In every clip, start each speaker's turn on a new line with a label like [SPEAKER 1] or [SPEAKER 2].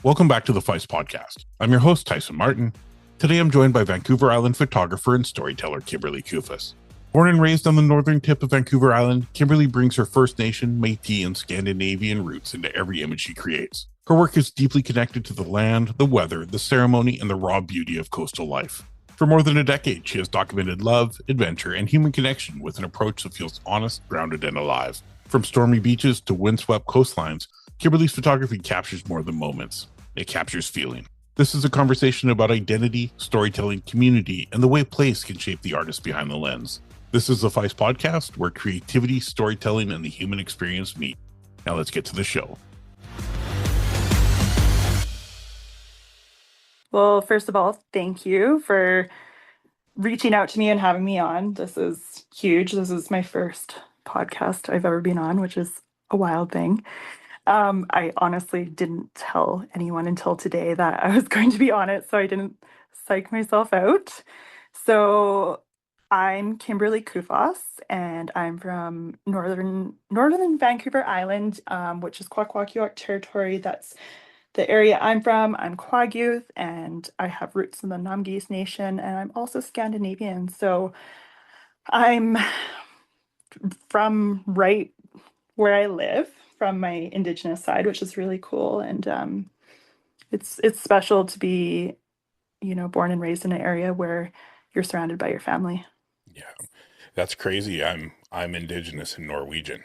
[SPEAKER 1] Welcome back to the P.H.Y.S Podcast. I'm your host, Tyson Martin. Today I'm joined by Vancouver Island photographer and storyteller Kimberley Kufaas. Born and raised on the northern tip of Vancouver Island, Kimberley brings her First Nation, Métis and Scandinavian roots into every image she creates. Her work is deeply connected to the land, the weather, the ceremony, and the raw beauty of coastal life. For more than a decade, she has documented love, adventure, and human connection with an approach that feels honest, grounded, and alive. From stormy beaches to windswept coastlines, Kimberley's photography captures more than moments. It captures feeling. This is a conversation about identity, storytelling, community, and the way place can shape the artist behind the lens. This is the P.H.Y.S Podcast, where creativity, storytelling, and the human experience meet. Now let's get to the show.
[SPEAKER 2] Well, first of all, thank you for reaching out to me and having me on. This is huge. This is my first podcast I've ever been on, which is a wild thing. I honestly didn't tell anyone until today that I was going to be on it, so I didn't psych myself out. So I'm Kimberley Kufaas, and I'm from northern Vancouver Island, which is Kwakiutl territory. That's the area I'm from. I'm Kwakiutl, and I have roots in the Namgis Nation, and I'm also Scandinavian. So I'm from right where I live, from my Indigenous side, which is really cool. And it's special to be, born and raised in an area where you're surrounded by your family.
[SPEAKER 1] Yeah, that's crazy. I'm Indigenous and Norwegian.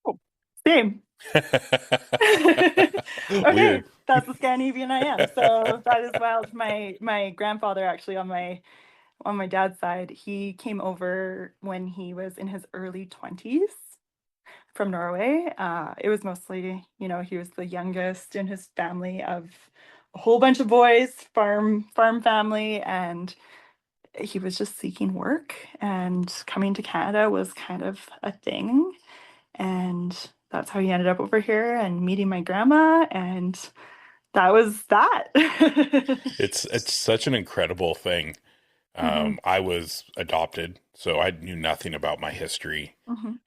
[SPEAKER 2] Oh, same. Okay,
[SPEAKER 1] Weird.
[SPEAKER 2] that's the Scandinavian I am. So that is wild. My grandfather, actually, on my dad's side, he came over when he was in his early 20s from Norway. It was mostly, he was the youngest in his family of a whole bunch of boys, farm family, and he was just seeking work, and coming to Canada was kind of a thing. And that's how he ended up over here and meeting my grandma, and that was that.
[SPEAKER 1] It's such an incredible thing. I was adopted, so I knew nothing about my history.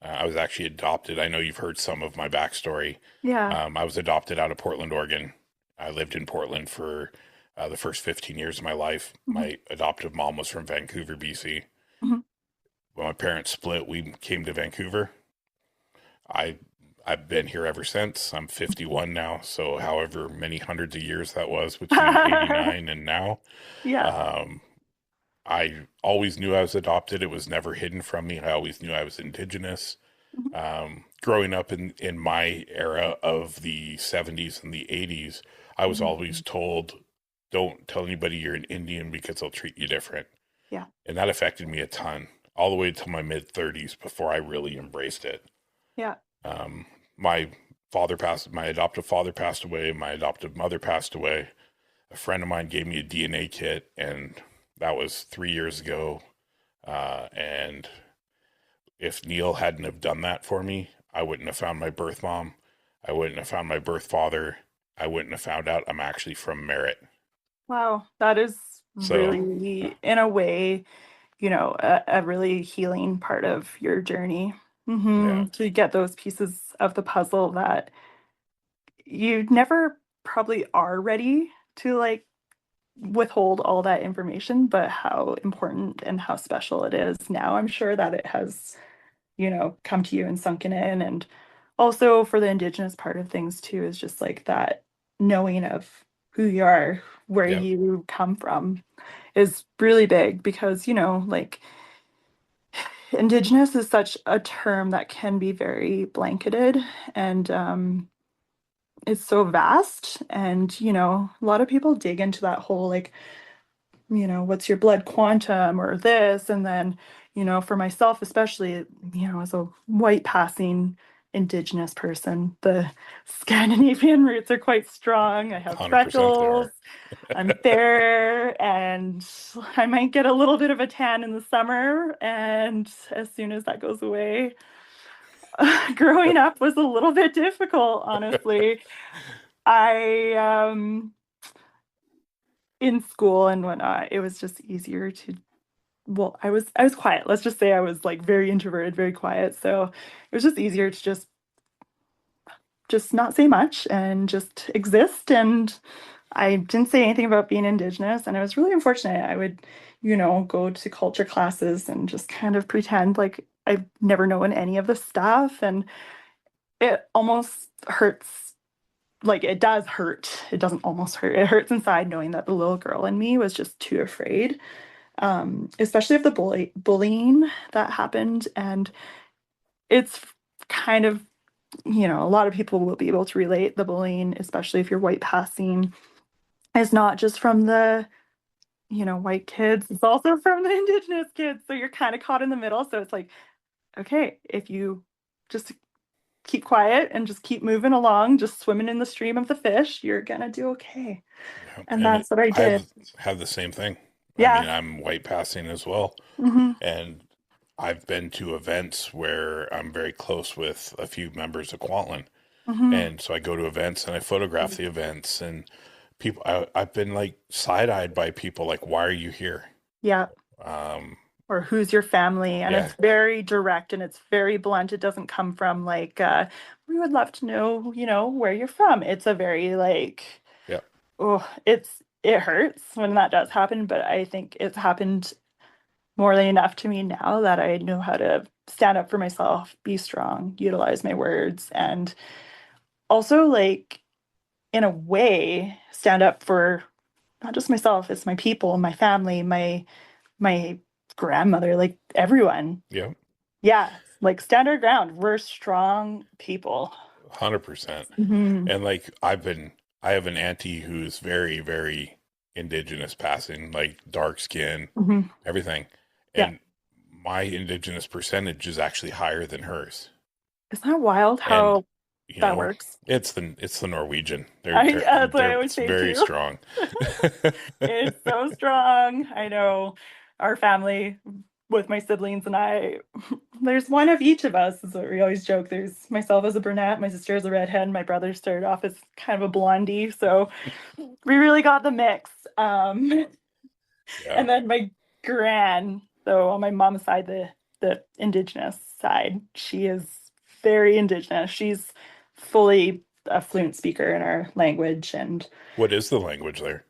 [SPEAKER 1] I was actually adopted. I know you've heard some of my backstory.
[SPEAKER 2] Yeah.
[SPEAKER 1] I was adopted out of Portland, Oregon. I lived in Portland for the first 15 years of my life. My adoptive mom was from Vancouver, BC. When my parents split, we came to Vancouver. I've been here ever since. I'm 51 now, so however many hundreds of years that was between 89 and now.
[SPEAKER 2] Yeah.
[SPEAKER 1] I always knew I was adopted. It was never hidden from me. I always knew I was Indigenous. Growing up in my era of the 70s and the 80s, I was always told, don't tell anybody you're an Indian because they'll treat you different.
[SPEAKER 2] Yeah.
[SPEAKER 1] And that affected me a ton, all the way to my mid-30s before I really embraced it.
[SPEAKER 2] Yeah.
[SPEAKER 1] My adoptive father passed away. My adoptive mother passed away. A friend of mine gave me a DNA kit, and that was 3 years ago. And if Neil hadn't have done that for me, I wouldn't have found my birth mom. I wouldn't have found my birth father. I wouldn't have found out I'm actually from Merritt.
[SPEAKER 2] Wow. That is really, in a way, a really healing part of your journey.
[SPEAKER 1] Yeah.
[SPEAKER 2] To get those pieces of the puzzle that you never probably are ready to withhold all that information, but how important and how special it is now. I'm sure that it has, come to you and sunken in. And also for the Indigenous part of things too, is just like that knowing of who you are, where
[SPEAKER 1] Yep.
[SPEAKER 2] you come from is really big, because, Indigenous is such a term that can be very blanketed, and it's so vast. And, a lot of people dig into that whole, what's your blood quantum or this. And then, for myself, especially, as a white passing Indigenous person, the Scandinavian roots are quite strong. I have
[SPEAKER 1] 100% they
[SPEAKER 2] freckles.
[SPEAKER 1] are.
[SPEAKER 2] I'm fair, and I might get a little bit of a tan in the summer. And as soon as that goes away, growing up was a little bit difficult, honestly. I in school and whatnot, it was just easier to, well, I was quiet. Let's just say I was very introverted, very quiet. So it was just easier to just just not say much and just exist. And I didn't say anything about being Indigenous. And it was really unfortunate. I would, go to culture classes and just kind of pretend like I've never known any of the stuff. And it almost hurts. Like it does hurt. It doesn't almost hurt. It hurts inside knowing that the little girl in me was just too afraid, especially of the bullying that happened. And it's kind of, a lot of people will be able to relate. The bullying, especially if you're white passing, is not just from the, white kids, it's also from the Indigenous kids. So you're kind of caught in the middle. So it's like, okay, if you just keep quiet and just keep moving along, just swimming in the stream of the fish, you're gonna do okay.
[SPEAKER 1] Yeah.
[SPEAKER 2] And
[SPEAKER 1] And
[SPEAKER 2] that's what I
[SPEAKER 1] I
[SPEAKER 2] did.
[SPEAKER 1] have the same thing. I mean,
[SPEAKER 2] Yeah.
[SPEAKER 1] I'm white passing as well.
[SPEAKER 2] Hmm.
[SPEAKER 1] And I've been to events where I'm very close with a few members of Kwantlen.
[SPEAKER 2] Hmm.
[SPEAKER 1] And so I go to events and I photograph the events, and I've been like side eyed by people like, why are you here?
[SPEAKER 2] Yeah.
[SPEAKER 1] Um,
[SPEAKER 2] Or who's your family? And
[SPEAKER 1] yeah,
[SPEAKER 2] it's very direct and it's very blunt. It doesn't come from like, we would love to know, where you're from. It's a very like,
[SPEAKER 1] yeah,
[SPEAKER 2] oh, it hurts when that does happen, but I think it's happened more than enough to me now that I know how to stand up for myself, be strong, utilize my words, and also like in a way stand up for not just myself, it's my people, my family, my grandmother, like everyone.
[SPEAKER 1] yeah,
[SPEAKER 2] Yeah, like stand our ground. We're strong people.
[SPEAKER 1] 100%.
[SPEAKER 2] Hmm.
[SPEAKER 1] And like I have an auntie who's very, very indigenous passing, like dark skin,
[SPEAKER 2] Hmm.
[SPEAKER 1] everything.
[SPEAKER 2] Yeah.
[SPEAKER 1] And my indigenous percentage is actually higher than hers.
[SPEAKER 2] Isn't that wild
[SPEAKER 1] And
[SPEAKER 2] how
[SPEAKER 1] you
[SPEAKER 2] that
[SPEAKER 1] know,
[SPEAKER 2] works?
[SPEAKER 1] it's the Norwegian.
[SPEAKER 2] That's what I always
[SPEAKER 1] It's
[SPEAKER 2] say
[SPEAKER 1] very
[SPEAKER 2] too.
[SPEAKER 1] strong.
[SPEAKER 2] It's so strong. I know our family with my siblings and I, there's one of each of us, is what we always joke. There's myself as a brunette, my sister as a redhead, and my brother started off as kind of a blondie. So we really got the mix.
[SPEAKER 1] Yeah.
[SPEAKER 2] And then my gran, so on my mom's side, the indigenous side, she is very indigenous. She's fully a fluent speaker in our language and
[SPEAKER 1] What is the language there?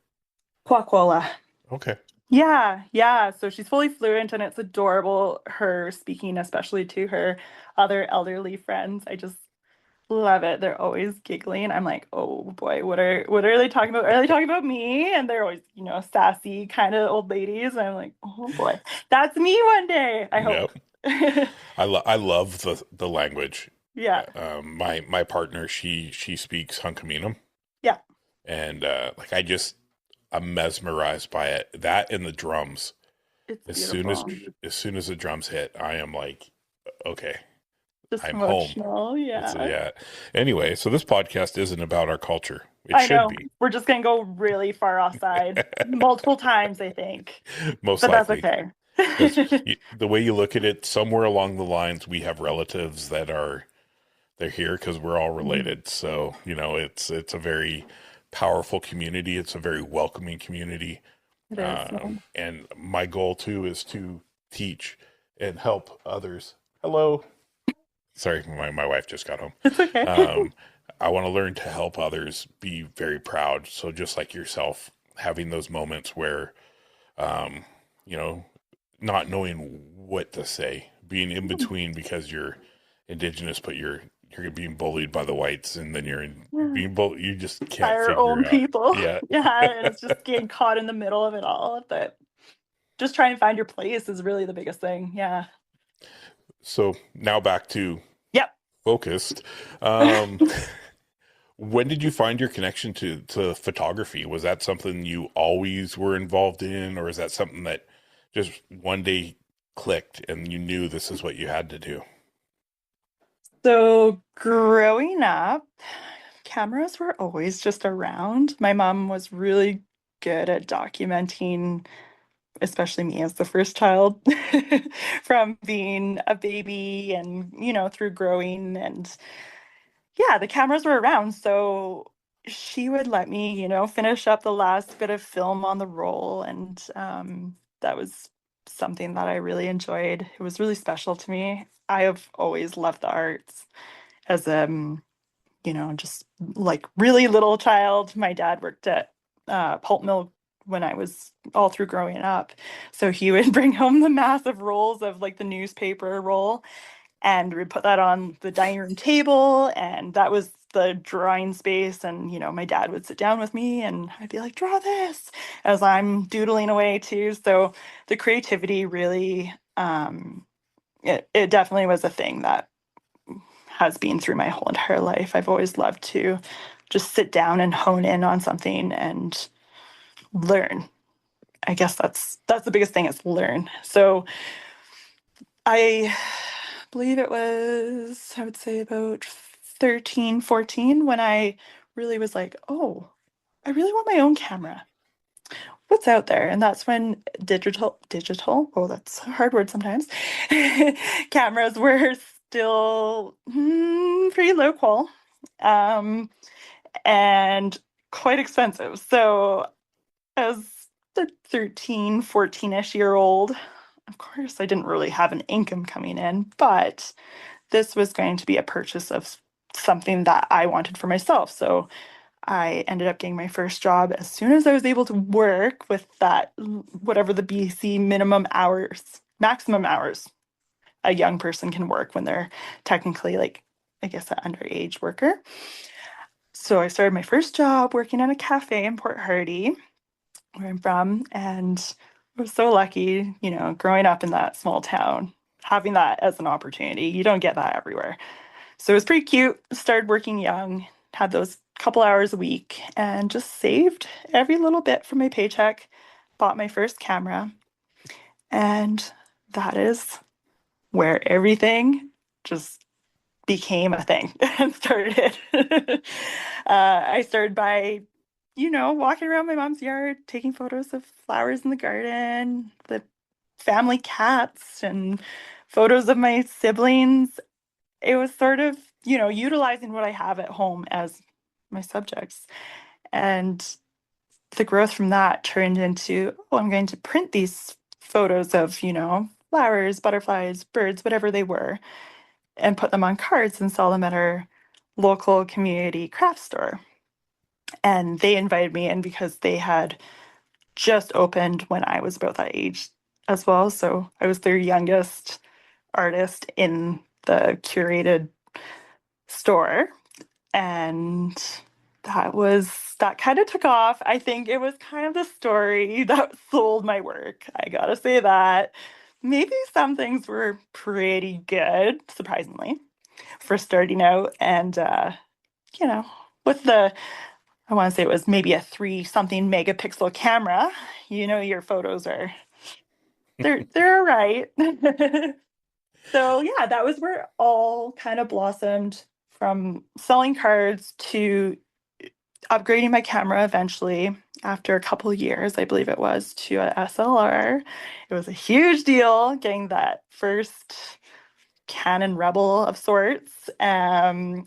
[SPEAKER 2] Kwakiutl.
[SPEAKER 1] Okay.
[SPEAKER 2] Yeah, yeah. So she's fully fluent and it's adorable her speaking, especially to her other elderly friends. I just love it. They're always giggling. I'm like, oh boy, what are they talking about? Are they talking about me? And they're always, sassy kind of old ladies. And I'm like, oh boy, that's me one day, I hope.
[SPEAKER 1] Yep. I love the language.
[SPEAKER 2] Yeah,
[SPEAKER 1] My partner, she speaks Hunkaminam,
[SPEAKER 2] yeah.
[SPEAKER 1] and I'm mesmerized by it. That and the drums.
[SPEAKER 2] It's
[SPEAKER 1] As soon as
[SPEAKER 2] beautiful.
[SPEAKER 1] as soon as the drums hit, I am like, okay,
[SPEAKER 2] Just
[SPEAKER 1] I'm home.
[SPEAKER 2] emotional.
[SPEAKER 1] It's
[SPEAKER 2] Yeah.
[SPEAKER 1] yeah. Anyway, so this podcast isn't about our culture. It
[SPEAKER 2] I
[SPEAKER 1] should
[SPEAKER 2] know.
[SPEAKER 1] be,
[SPEAKER 2] We're just gonna go really far offside multiple times, I think.
[SPEAKER 1] most
[SPEAKER 2] But that's
[SPEAKER 1] likely.
[SPEAKER 2] okay.
[SPEAKER 1] Because the way you look at it, somewhere along the lines, we have relatives that they're here because we're all
[SPEAKER 2] Mhm.
[SPEAKER 1] related. So it's a very powerful community. It's a very welcoming community.
[SPEAKER 2] It is.
[SPEAKER 1] And my goal too is to teach and help others. Hello. Sorry, my wife just got home.
[SPEAKER 2] It's okay.
[SPEAKER 1] Um, I want to learn to help others be very proud. So just like yourself, having those moments where, um, you know, not knowing what to say, being in between because you're indigenous, but you're being bullied by the whites, and then
[SPEAKER 2] Yeah.
[SPEAKER 1] being bullied. You just
[SPEAKER 2] By
[SPEAKER 1] can't
[SPEAKER 2] our own
[SPEAKER 1] figure out.
[SPEAKER 2] people.
[SPEAKER 1] Yeah.
[SPEAKER 2] Yeah, and it's just getting caught in the middle of it all. But just trying to find your place is really the biggest thing. Yeah.
[SPEAKER 1] So now back to
[SPEAKER 2] Yep.
[SPEAKER 1] focused. Um, when did you find your connection to photography? Was that something you always were involved in, or is that something that just one day clicked and you knew this is what you had to do?
[SPEAKER 2] So growing up, cameras were always just around. My mom was really good at documenting, especially me as the first child, from being a baby and, through growing. And yeah, the cameras were around. So she would let me, finish up the last bit of film on the roll. And that was something that I really enjoyed. It was really special to me. I have always loved the arts as just like really little child. My dad worked at pulp mill when I was all through growing up. So he would bring home the massive rolls of like the newspaper roll, and we'd put that on the dining room table, and that was the drawing space. And my dad would sit down with me and I'd be like, draw this, as I'm doodling away too. So the creativity really, it definitely was a thing that has been through my whole entire life. I've always loved to just sit down and hone in on something and learn. I guess that's the biggest thing, is learn. So I believe it was, I would say, about 13, 14 when I really was like, oh, I really want my own camera. What's out there? And that's when digital, oh, that's a hard word sometimes, cameras were still pretty low qual, and quite expensive. So as a 13, 14-ish year old, of course, I didn't really have an income coming in, but this was going to be a purchase of something that I wanted for myself. So I ended up getting my first job as soon as I was able to work with that, whatever the BC maximum hours a young person can work when they're technically, like, I guess, an underage worker. So I started my first job working at a cafe in Port Hardy, where I'm from, and I was so lucky, growing up in that small town, having that as an opportunity. You don't get that everywhere. So it was pretty cute. Started working young, had those couple hours a week, and just saved every little bit from my paycheck, bought my first camera, and that is where everything just became a thing and started. I started by, walking around my mom's yard, taking photos of flowers in the garden, the family cats, and photos of my siblings. It was sort of, utilizing what I have at home as my subjects. And the growth from that turned into, oh, I'm going to print these photos of, flowers, butterflies, birds, whatever they were, and put them on cards and sell them at our local community craft store. And they invited me in because they had just opened when I was about that age as well. So I was their youngest artist in the curated store. And that kind of took off. I think it was kind of the story that sold my work. I gotta say that. Maybe some things were pretty good, surprisingly, for starting out. And, with I want to say it was maybe a 3-something megapixel camera, your photos they're all right. So yeah, that was where it all kind of blossomed, from selling cards to upgrading my camera eventually after a couple of years, I believe it was, to a SLR. It was a huge deal getting that first Canon Rebel of sorts. I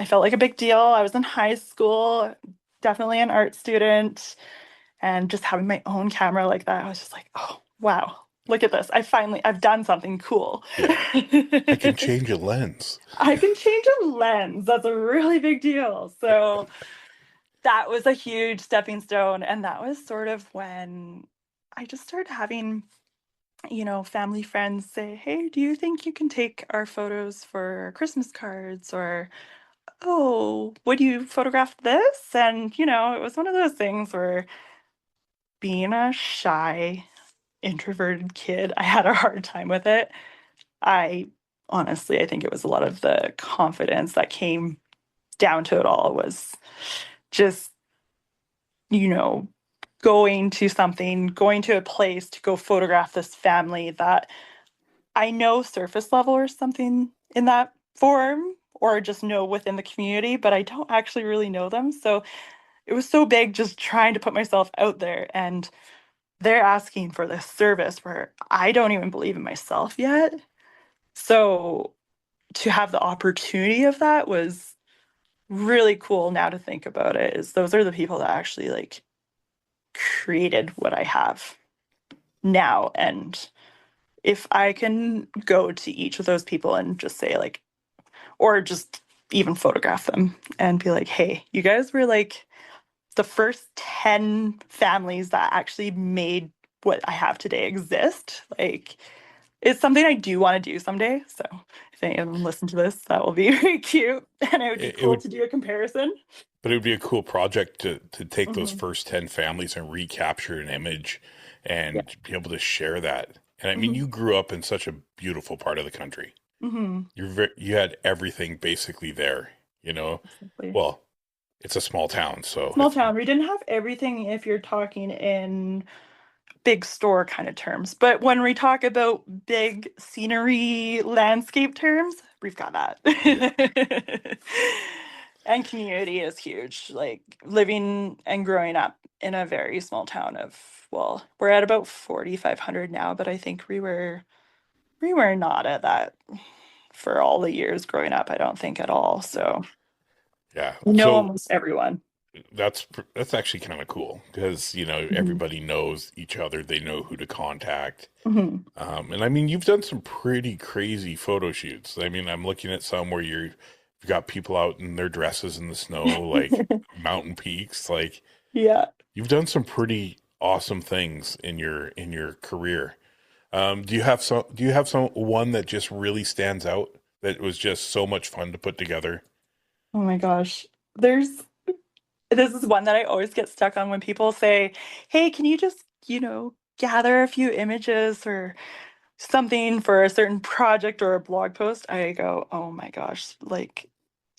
[SPEAKER 2] felt like a big deal. I was in high school, definitely an art student, and just having my own camera like that, I was just like, oh wow, look at this. I've done something cool.
[SPEAKER 1] Yeah. I can change a lens.
[SPEAKER 2] I can change a lens. That's a really big deal. So that was a huge stepping stone. And that was sort of when I just started having, family friends say, hey, do you think you can take our photos for Christmas cards? Or, oh, would you photograph this? And, it was one of those things where, being a shy, introverted kid, I had a hard time with it. I honestly, I think it was a lot of the confidence that came down to it all, was just, you know, going to a place to go photograph this family that I know surface level or something in that form, or just know within the community, but I don't actually really know them. So it was so big just trying to put myself out there, and they're asking for this service where I don't even believe in myself yet. So to have the opportunity of that was really cool. Now to think about it, is those are the people that actually like created what I have now. And if I can go to each of those people and just say like, or just even photograph them and be like, hey, you guys were like the first 10 families that actually made what I have today exist. Like, it's something I do want to do someday. So if any of them listen to this, that will be very cute. And it would be
[SPEAKER 1] It
[SPEAKER 2] cool
[SPEAKER 1] would,
[SPEAKER 2] to do a comparison.
[SPEAKER 1] but it would be a cool project to take those
[SPEAKER 2] Hmm.
[SPEAKER 1] first 10 families and recapture an image
[SPEAKER 2] Yeah.
[SPEAKER 1] and be able to share that. And I mean,
[SPEAKER 2] Hmm.
[SPEAKER 1] you grew up in such a beautiful part of the country.
[SPEAKER 2] Hmm.
[SPEAKER 1] You had everything basically there, you know.
[SPEAKER 2] Exactly.
[SPEAKER 1] Well, it's a small town, so
[SPEAKER 2] Small town. We didn't have everything if you're talking in big store kind of terms. But when we talk about big scenery landscape terms, we've got
[SPEAKER 1] yeah,
[SPEAKER 2] that. And community is huge. Like living and growing up in a very small town of, well, we're at about 4,500 now, but I think we were not at that for all the years growing up, I don't think at all. So
[SPEAKER 1] yeah.
[SPEAKER 2] we know
[SPEAKER 1] So
[SPEAKER 2] almost everyone.
[SPEAKER 1] that's actually kind of cool because
[SPEAKER 2] Hmm.
[SPEAKER 1] everybody knows each other. They know who to contact.
[SPEAKER 2] Hmm.
[SPEAKER 1] And I mean, you've done some pretty crazy photo shoots. I mean, I'm looking at some where you've got people out in their dresses in the snow, like mountain peaks. Like
[SPEAKER 2] Yeah.
[SPEAKER 1] you've done some pretty awesome things in your career. Do you have some one that just really stands out that was just so much fun to put together?
[SPEAKER 2] Oh my gosh. This is one that I always get stuck on when people say, hey, can you just, gather a few images or something for a certain project or a blog post? I go, oh my gosh, like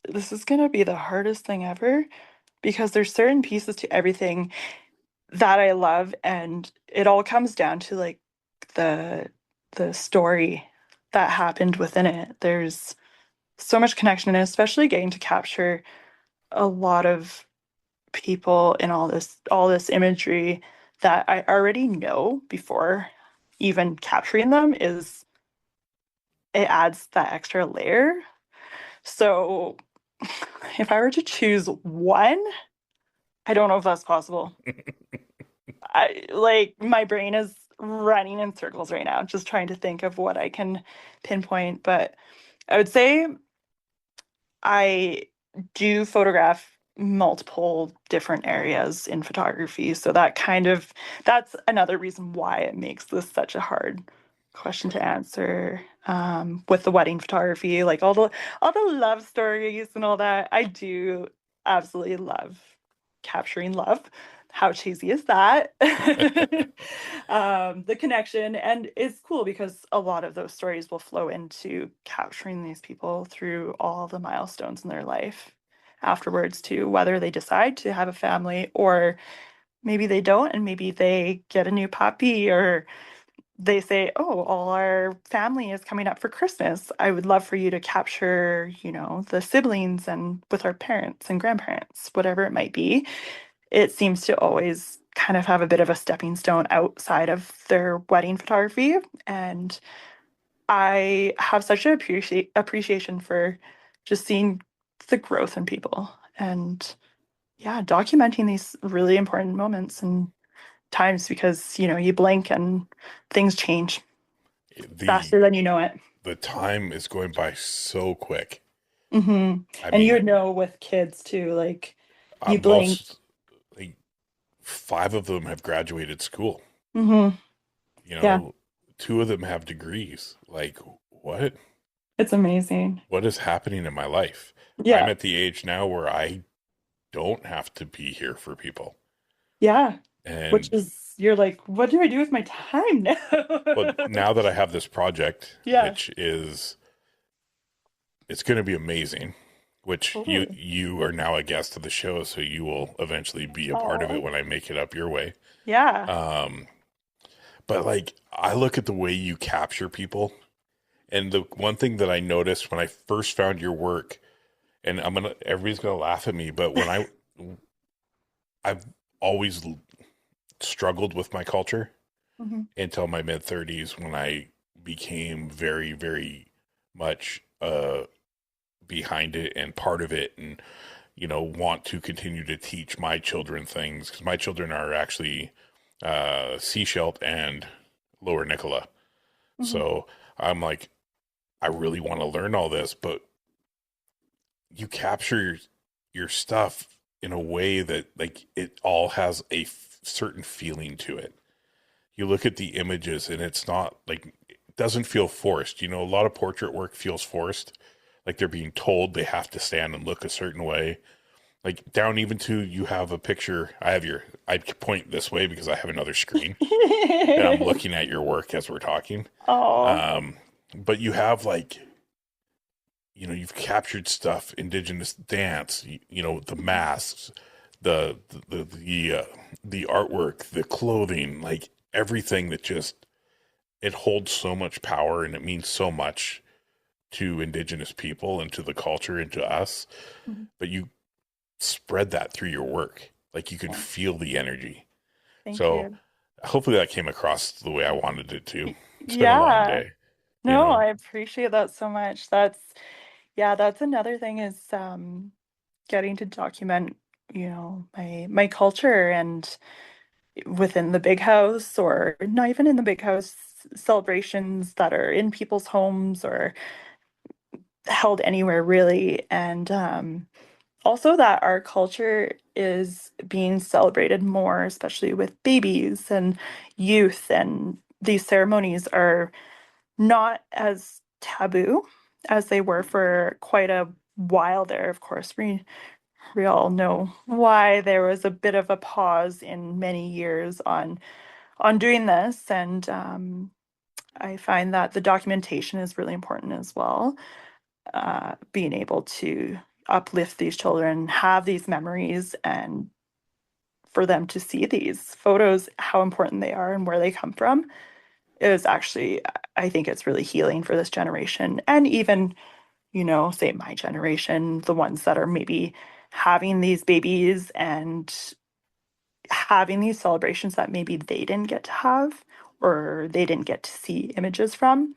[SPEAKER 2] this is gonna be the hardest thing ever because there's certain pieces to everything that I love, and it all comes down to like the the story that happened within it. There's so much connection, and especially getting to capture a lot of people in all this imagery that I already know before even capturing them is it adds that extra layer. So if I were to choose one, I don't know if that's possible. I like my brain is running in circles right now, just trying to think of what I can pinpoint. But I would say I do photograph multiple different areas in photography. So that's another reason why it makes this such a hard question to answer. With the wedding photography, like all the love stories and all that, I do absolutely love capturing love. How cheesy is that? The connection, and it's cool because a lot of those stories will flow into capturing these people through all the milestones in their life afterwards too, whether they decide to have a family or maybe they don't, and maybe they get a new puppy, or they say, oh, all our family is coming up for Christmas. I would love for you to capture, the siblings and with our parents and grandparents, whatever it might be. It seems to always kind of have a bit of a stepping stone outside of their wedding photography. And I have such an appreciation for just seeing the growth in people and, yeah, documenting these really important moments and times because, you blink and things change
[SPEAKER 1] The
[SPEAKER 2] faster than you know it.
[SPEAKER 1] the time is going by so quick.
[SPEAKER 2] Hmm.
[SPEAKER 1] I
[SPEAKER 2] And you
[SPEAKER 1] mean,
[SPEAKER 2] would know with kids too, like you blink.
[SPEAKER 1] most like five of them have graduated school.
[SPEAKER 2] Hmm.
[SPEAKER 1] You
[SPEAKER 2] Yeah,
[SPEAKER 1] know, two of them have degrees. Like, what?
[SPEAKER 2] it's amazing.
[SPEAKER 1] What is happening in my life? I'm
[SPEAKER 2] Yeah,
[SPEAKER 1] at the age now where I don't have to be here for people.
[SPEAKER 2] yeah. Which
[SPEAKER 1] And
[SPEAKER 2] is, you're like, what do I do with my time
[SPEAKER 1] but
[SPEAKER 2] now?
[SPEAKER 1] now that I have this project,
[SPEAKER 2] Yeah,
[SPEAKER 1] which is it's going to be amazing, which you
[SPEAKER 2] totally.
[SPEAKER 1] you are now a guest of the show, so you will eventually be a part of it
[SPEAKER 2] Oh,
[SPEAKER 1] when I make it up your way.
[SPEAKER 2] yeah.
[SPEAKER 1] Um, but like I look at the way you capture people, and the one thing that I noticed when I first found your work, and everybody's gonna laugh at me, but I've always struggled with my culture
[SPEAKER 2] Hmm.
[SPEAKER 1] until my mid 30s when I became very, very much behind it and part of it, and want to continue to teach my children things because my children are actually Seashelt and Lower Nicola.
[SPEAKER 2] Hmm.
[SPEAKER 1] So I'm like, I really want to learn all this, but you capture your stuff in a way that like it all has a certain feeling to it. You look at the images and it's not like, it doesn't feel forced. You know, a lot of portrait work feels forced, like they're being told they have to stand and look a certain way. Like down even to, you have a picture. I point this way because I have another screen and I'm looking at your work as we're talking.
[SPEAKER 2] Oh,
[SPEAKER 1] But you have like, you know, you've captured stuff, indigenous dance, you know, the masks, the the artwork, the clothing, like everything that just, it holds so much power and it means so much to indigenous people and to the culture and to us. But you spread that through your work. Like you can
[SPEAKER 2] yeah.
[SPEAKER 1] feel the energy.
[SPEAKER 2] Thank
[SPEAKER 1] So
[SPEAKER 2] you.
[SPEAKER 1] hopefully that came across the way I wanted it to. It's been a long
[SPEAKER 2] Yeah.
[SPEAKER 1] day, you
[SPEAKER 2] No,
[SPEAKER 1] know?
[SPEAKER 2] I appreciate that so much. That's yeah, that's another thing is getting to document, my culture and within the big house or not even in the big house celebrations that are in people's homes or held anywhere really. And also that our culture is being celebrated more, especially with babies and youth, and these ceremonies are not as taboo as they were for quite a while there. Of course, we all know why there was a bit of a pause in many years on doing this, and I find that the documentation is really important as well. Being able to uplift these children, have these memories, and for them to see these photos, how important they are and where they come from is actually, I think it's really healing for this generation. And even, say my generation, the ones that are maybe having these babies and having these celebrations that maybe they didn't get to have or they didn't get to see images from.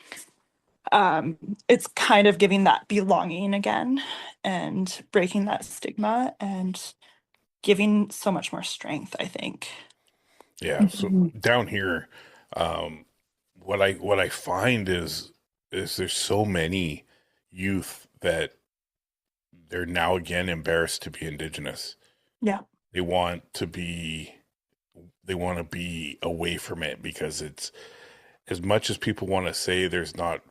[SPEAKER 2] It's kind of giving that belonging again and breaking that stigma and giving so much more strength, I think.
[SPEAKER 1] Yeah. So
[SPEAKER 2] Mhm.
[SPEAKER 1] down here, um, what I find is there's so many youth that they're now again embarrassed to be indigenous.
[SPEAKER 2] Yeah.
[SPEAKER 1] They want to be they want to be away from it because it's, as much as people want to say there's not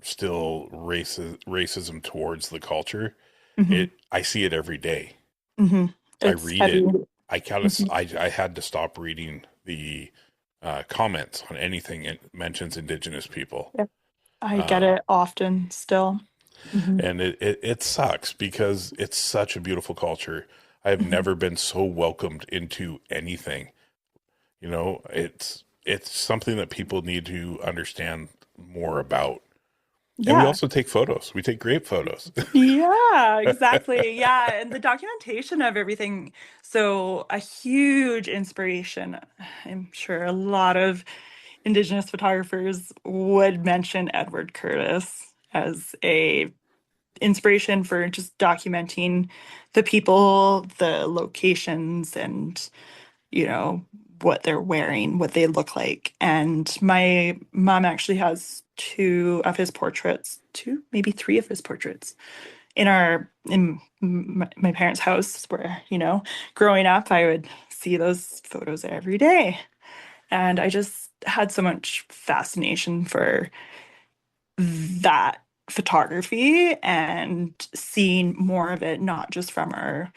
[SPEAKER 1] still racism towards the culture,
[SPEAKER 2] Hmm.
[SPEAKER 1] it I see it every day.
[SPEAKER 2] Hmm.
[SPEAKER 1] I
[SPEAKER 2] It's
[SPEAKER 1] read
[SPEAKER 2] heavy.
[SPEAKER 1] it. I kind of
[SPEAKER 2] Hmm.
[SPEAKER 1] I had to stop reading the comments on anything it mentions indigenous people.
[SPEAKER 2] Yeah. I get
[SPEAKER 1] Um,
[SPEAKER 2] it often still. Hmm.
[SPEAKER 1] and it sucks because it's such a beautiful culture. I have
[SPEAKER 2] Hmm.
[SPEAKER 1] never been so welcomed into anything. You know, it's something that people need to understand more about. And we
[SPEAKER 2] Yeah.
[SPEAKER 1] also take photos. We take great photos.
[SPEAKER 2] Yeah, exactly. Yeah, and the documentation of everything. So, a huge inspiration. I'm sure a lot of Indigenous photographers would mention Edward Curtis as a inspiration for just documenting the people, the locations, and you know, what they're wearing, what they look like. And my mom actually has two of his portraits, two, maybe three of his portraits in my parents' house where, growing up, I would see those photos every day. And I just had so much fascination for that photography and seeing more of it, not just from our,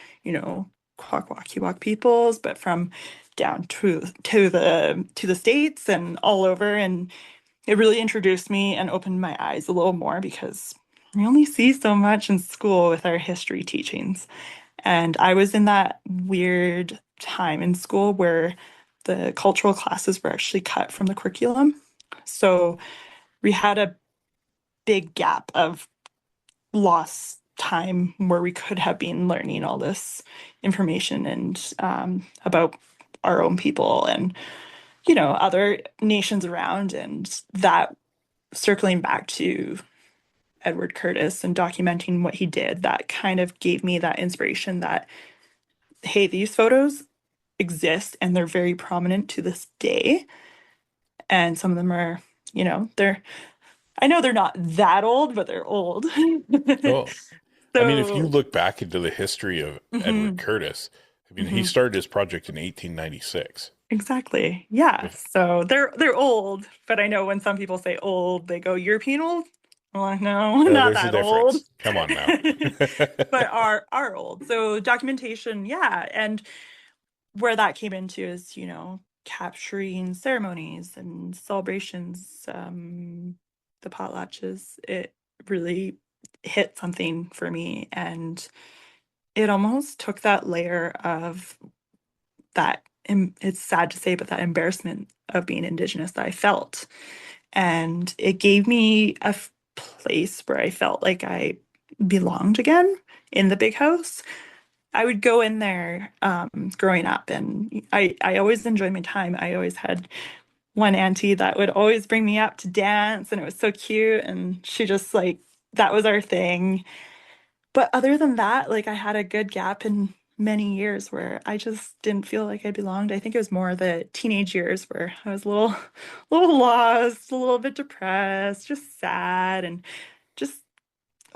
[SPEAKER 2] Kwakiutl peoples, but from down to the States and all over. And it really introduced me and opened my eyes a little more because we only see so much in school with our history teachings. And I was in that weird time in school where the cultural classes were actually cut from the curriculum. So we had a big gap of lost time where we could have been learning all this information and about our own people and other nations around, and that circling back to Edward Curtis and documenting what he did, that kind of gave me that inspiration that hey, these photos exist and they're very prominent to this day, and some of them are, they're I know they're not that old, but they're old.
[SPEAKER 1] Oh, I mean, if you
[SPEAKER 2] So,
[SPEAKER 1] look back into the history of Edward
[SPEAKER 2] mhm,
[SPEAKER 1] Curtis, I mean, he
[SPEAKER 2] mhm.
[SPEAKER 1] started his project in 1896.
[SPEAKER 2] Exactly. Yeah.
[SPEAKER 1] With,
[SPEAKER 2] So they're old, but I know when some people say old, they go European old. I'm like, no, not
[SPEAKER 1] there's a
[SPEAKER 2] that old.
[SPEAKER 1] difference. Come on now.
[SPEAKER 2] But are old. So documentation, yeah. And where that came into is, capturing ceremonies and celebrations, the potlatches. It really hit something for me. And it almost took that layer of that, it's sad to say, but that embarrassment of being Indigenous that I felt. And it gave me a place where I felt like I belonged again in the big house. I would go in there growing up, and I always enjoyed my time. I always had one auntie that would always bring me up to dance, and it was so cute. And she just like, that was our thing. But other than that, like I had a good gap in many years where I just didn't feel like I belonged. I think it was more the teenage years where I was a little lost, a little bit depressed, just sad, and just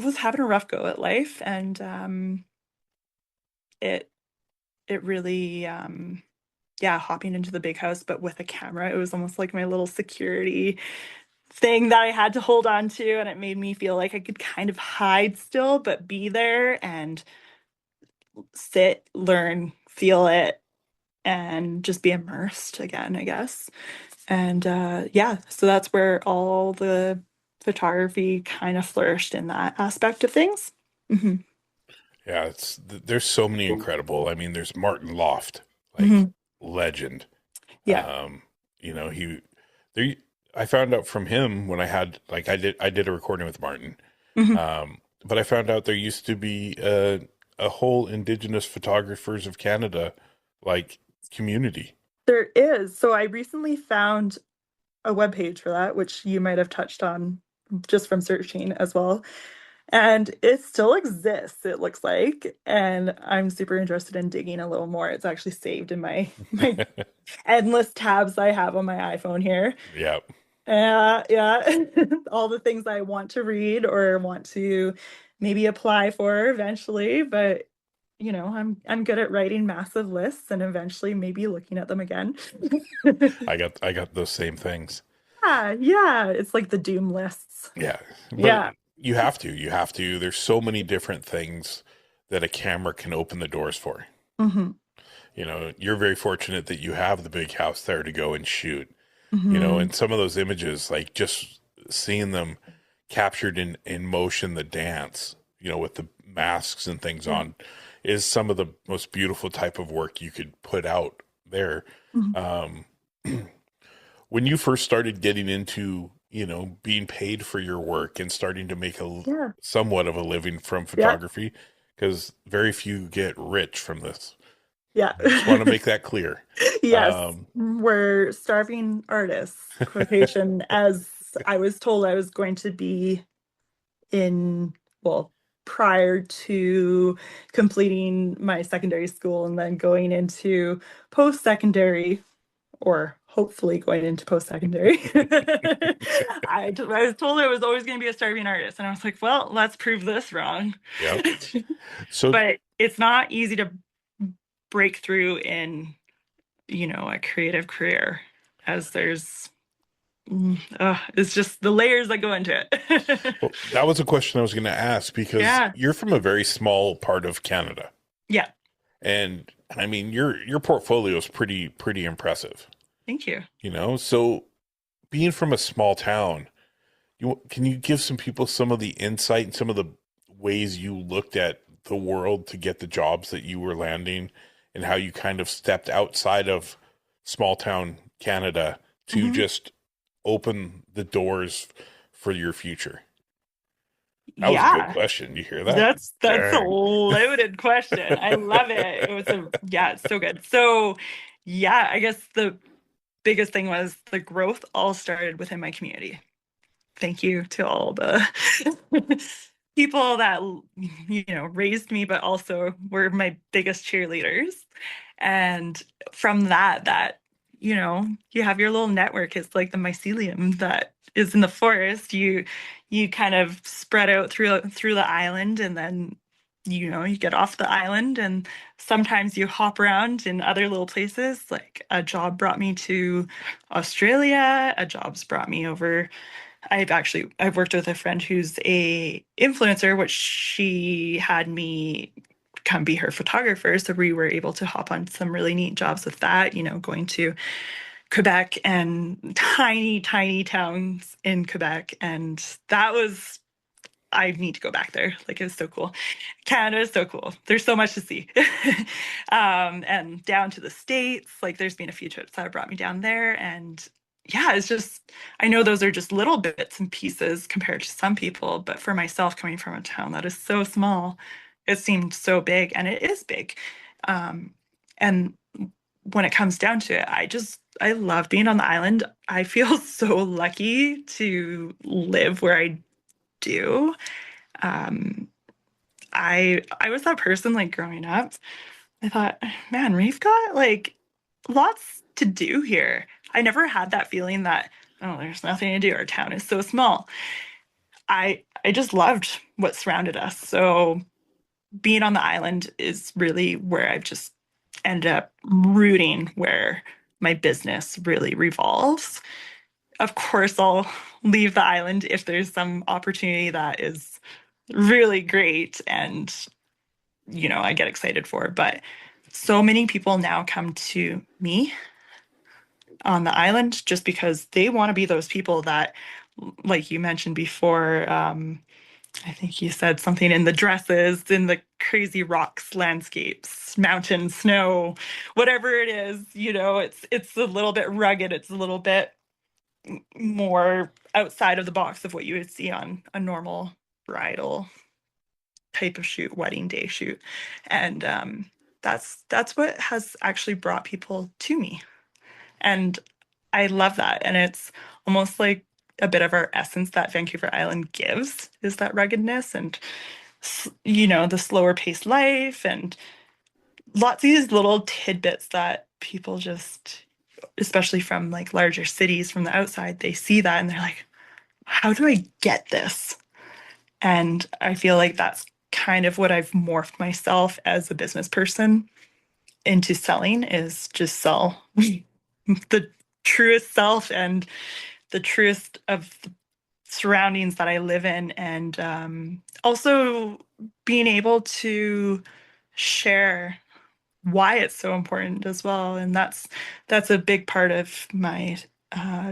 [SPEAKER 2] was having a rough go at life. And it it really yeah, hopping into the big house, but with a camera, it was almost like my little security thing that I had to hold on to, and it made me feel like I could kind of hide still, but be there and sit, learn, feel it, and just be immersed again, I guess. And yeah, so that's where all the photography kind of flourished in that aspect of things. Hmm.
[SPEAKER 1] Yeah, there's so many incredible. I mean, there's Martin Loft, like
[SPEAKER 2] Hmm.
[SPEAKER 1] legend.
[SPEAKER 2] Yeah.
[SPEAKER 1] You know, there I found out from him when I did a recording with Martin.
[SPEAKER 2] Hmm.
[SPEAKER 1] But I found out there used to be a whole Indigenous photographers of Canada like community.
[SPEAKER 2] There is. So I recently found a web page for that, which you might have touched on just from searching as well. And it still exists, it looks like. And I'm super interested in digging a little more. It's actually saved in my endless tabs I have on my iPhone here.
[SPEAKER 1] Yeah,
[SPEAKER 2] Yeah. All the things I want to read or want to maybe apply for eventually, but I'm good at writing massive lists and eventually maybe looking at them again.
[SPEAKER 1] I got those same things.
[SPEAKER 2] Yeah. It's like the doom lists.
[SPEAKER 1] Yeah, but
[SPEAKER 2] Yeah.
[SPEAKER 1] you have to. You have to. There's so many different things that a camera can open the doors for.
[SPEAKER 2] Hmm.
[SPEAKER 1] You know, you're very fortunate that you have the big house there to go and shoot. You know,
[SPEAKER 2] Hmm.
[SPEAKER 1] and some of those images, like just seeing them captured in motion, the dance, you know, with the masks and things
[SPEAKER 2] Yeah.
[SPEAKER 1] on, is some of the most beautiful type of work you could put out there.
[SPEAKER 2] Mhm.
[SPEAKER 1] Um, when you first started getting into, you know, being paid for your work and starting to make
[SPEAKER 2] Yeah.
[SPEAKER 1] somewhat of a living from
[SPEAKER 2] Yeah.
[SPEAKER 1] photography, because very few get rich from this.
[SPEAKER 2] Yeah.
[SPEAKER 1] I just want to make that clear.
[SPEAKER 2] Yes.
[SPEAKER 1] Um,
[SPEAKER 2] We're starving artists, quotation, as I was told I was going to be in, well, prior to completing my secondary school and then going into post-secondary, or hopefully going into post-secondary. I was told I was always going to be a starving artist, and I was like, well, let's prove this wrong.
[SPEAKER 1] yeah. So
[SPEAKER 2] But it's not easy to break through in, a creative career, as there's it's just the layers that go into it.
[SPEAKER 1] well, that was a question I was going to ask because
[SPEAKER 2] Yeah.
[SPEAKER 1] you're from a very small part of Canada,
[SPEAKER 2] Yeah.
[SPEAKER 1] and I mean your portfolio is pretty impressive.
[SPEAKER 2] Thank you.
[SPEAKER 1] You know, so being from a small town, can you give some people some of the insight and some of the ways you looked at the world to get the jobs that you were landing, and how you kind of stepped outside of small town Canada to
[SPEAKER 2] Hmm.
[SPEAKER 1] just open the doors for your future? That was a good
[SPEAKER 2] Yeah.
[SPEAKER 1] question. You hear that?
[SPEAKER 2] That's a
[SPEAKER 1] Dang.
[SPEAKER 2] loaded question. I love it. It was yeah, it's so good. So yeah, I guess the biggest thing was the growth all started within my community. Thank you to all the people that raised me, but also were my biggest cheerleaders. And from that you have your little network. It's like the mycelium that is in the forest. You kind of spread out through the island, and then you get off the island and sometimes you hop around in other little places. Like a job brought me to Australia, a job's brought me over. I've worked with a friend who's a influencer, which she had me come be her photographer. So we were able to hop on some really neat jobs with that, going to Quebec and tiny, tiny towns in Quebec. And that was, I need to go back there. Like, it was so cool. Canada is so cool. There's so much to see. And down to the States, like, there's been a few trips that have brought me down there. And yeah, it's just, I know those are just little bits and pieces compared to some people, but for myself, coming from a town that is so small, it seemed so big, and it is big. And when it comes down to it, I love being on the island. I feel so lucky to live where I do. Um, I was that person like growing up. I thought, man, we've got like lots to do here. I never had that feeling that, oh, there's nothing to do. Our town is so small. I just loved what surrounded us. So being on the island is really where I've just ended up rooting where my business really revolves. Of course, I'll leave the island if there's some opportunity that is really great and I get excited for. But so many people now come to me on the island just because they want to be those people that, like you mentioned before, I think you said something in the dresses, in the crazy rocks, landscapes, mountain, snow, whatever it is, it's a little bit rugged. It's a little bit more outside of the box of what you would see on a normal bridal type of shoot, wedding day shoot. And that's what has actually brought people to me. And I love that. And it's almost like a bit of our essence that Vancouver Island gives is that ruggedness and the slower paced life and lots of these little tidbits that people just, especially from like larger cities from the outside, they see that and they're like, how do I get this? And I feel like that's kind of what I've morphed myself as a business person into selling, is just sell the truest self and the truest of the surroundings that I live in. And also being able to share why it's so important as well. And that's a big part of my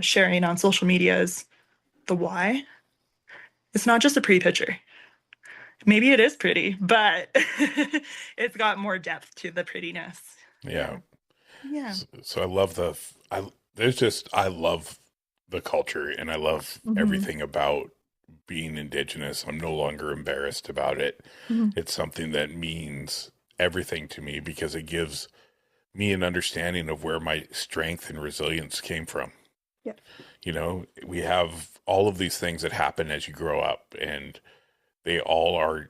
[SPEAKER 2] sharing on social media, is the why. It's not just a pretty picture. Maybe it is pretty, but it's got more depth to the prettiness.
[SPEAKER 1] Yeah.
[SPEAKER 2] Yeah.
[SPEAKER 1] So I love I love the culture, and I love
[SPEAKER 2] Hmm.
[SPEAKER 1] everything about being Indigenous. I'm no longer embarrassed about it.
[SPEAKER 2] Hmm.
[SPEAKER 1] It's something that means everything to me because it gives me an understanding of where my strength and resilience came from.
[SPEAKER 2] Yeah.
[SPEAKER 1] We have all of these things that happen as you grow up, and they all are,